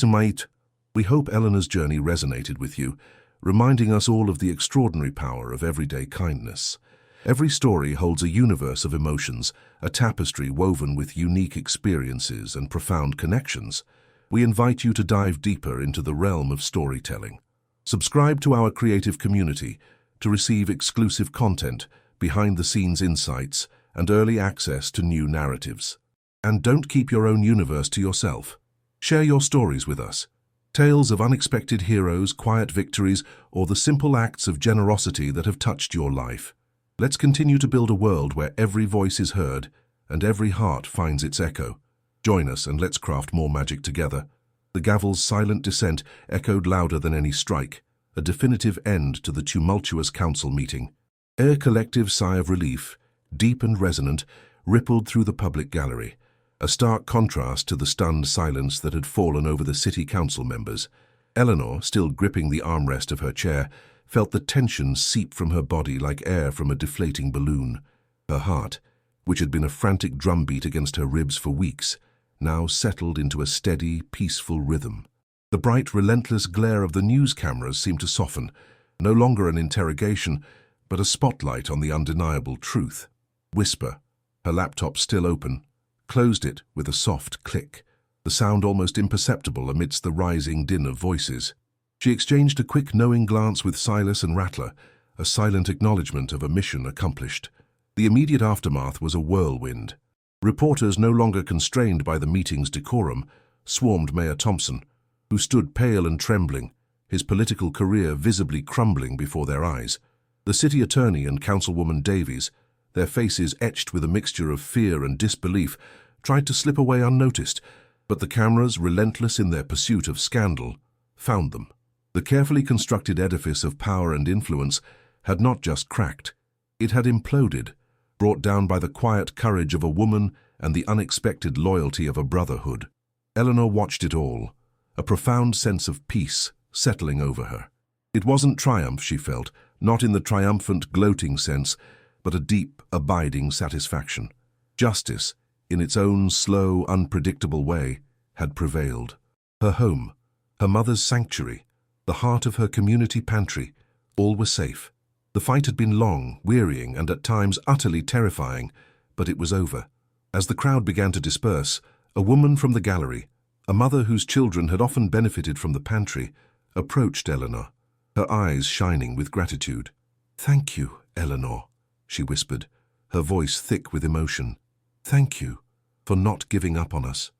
S1: Mate, we hope Eleanor's journey resonated with you, reminding us all of the extraordinary power of everyday kindness. Every story holds a universe of emotions, a tapestry woven with unique experiences and profound connections. We invite you to dive deeper into the realm of storytelling. Subscribe to our creative community to receive exclusive content, behind-the-scenes insights, and early access to new narratives. And don't keep your own universe to yourself. Share your stories with us. Tales of unexpected heroes, quiet victories, or the simple acts of generosity that have touched your life. Let's continue to build a world where every voice is heard and every heart finds its echo. Join us and let's craft more magic together. The gavel's silent descent echoed louder than any strike, a definitive end to the tumultuous council meeting. A collective sigh of relief, deep and resonant, rippled through the public gallery, a stark contrast to the stunned silence that had fallen over the city council members. Eleanor, still gripping the armrest of her chair, felt the tension seep from her body like air from a deflating balloon. Her heart, which had been a frantic drumbeat against her ribs for weeks, now settled into a steady, peaceful rhythm. The bright, relentless glare of the news cameras seemed to soften, no longer an interrogation, but a spotlight on the undeniable truth. Whisper, her laptop still open, closed it with a soft click, the sound almost imperceptible amidst the rising din of voices. She exchanged a quick, knowing glance with Silas and Rattler, a silent acknowledgement of a mission accomplished. The immediate aftermath was a whirlwind. Reporters, no longer constrained by the meeting's decorum, swarmed Mayor Thompson, who stood pale and trembling, his political career visibly crumbling before their eyes. The city attorney and Councilwoman Davies, their faces etched with a mixture of fear and disbelief, tried to slip away unnoticed, but the cameras, relentless in their pursuit of scandal, found them. The carefully constructed edifice of power and influence had not just cracked, it had imploded, brought down by the quiet courage of a woman and the unexpected loyalty of a brotherhood. Eleanor watched it all, a profound sense of peace settling over her. It wasn't triumph, she felt, not in the triumphant, gloating sense, but a deep, abiding satisfaction. Justice, in its own slow, unpredictable way, had prevailed. Her home, her mother's sanctuary, the heart of her community pantry, all were safe. The fight had been long, wearying, and at times utterly terrifying, but it was over. As the crowd began to disperse, a woman from the gallery, A mother whose children had often benefited from the pantry approached Eleanor, her eyes shining with gratitude. "Thank you, Eleanor," she whispered, her voice thick with emotion. "Thank you for not giving up on us."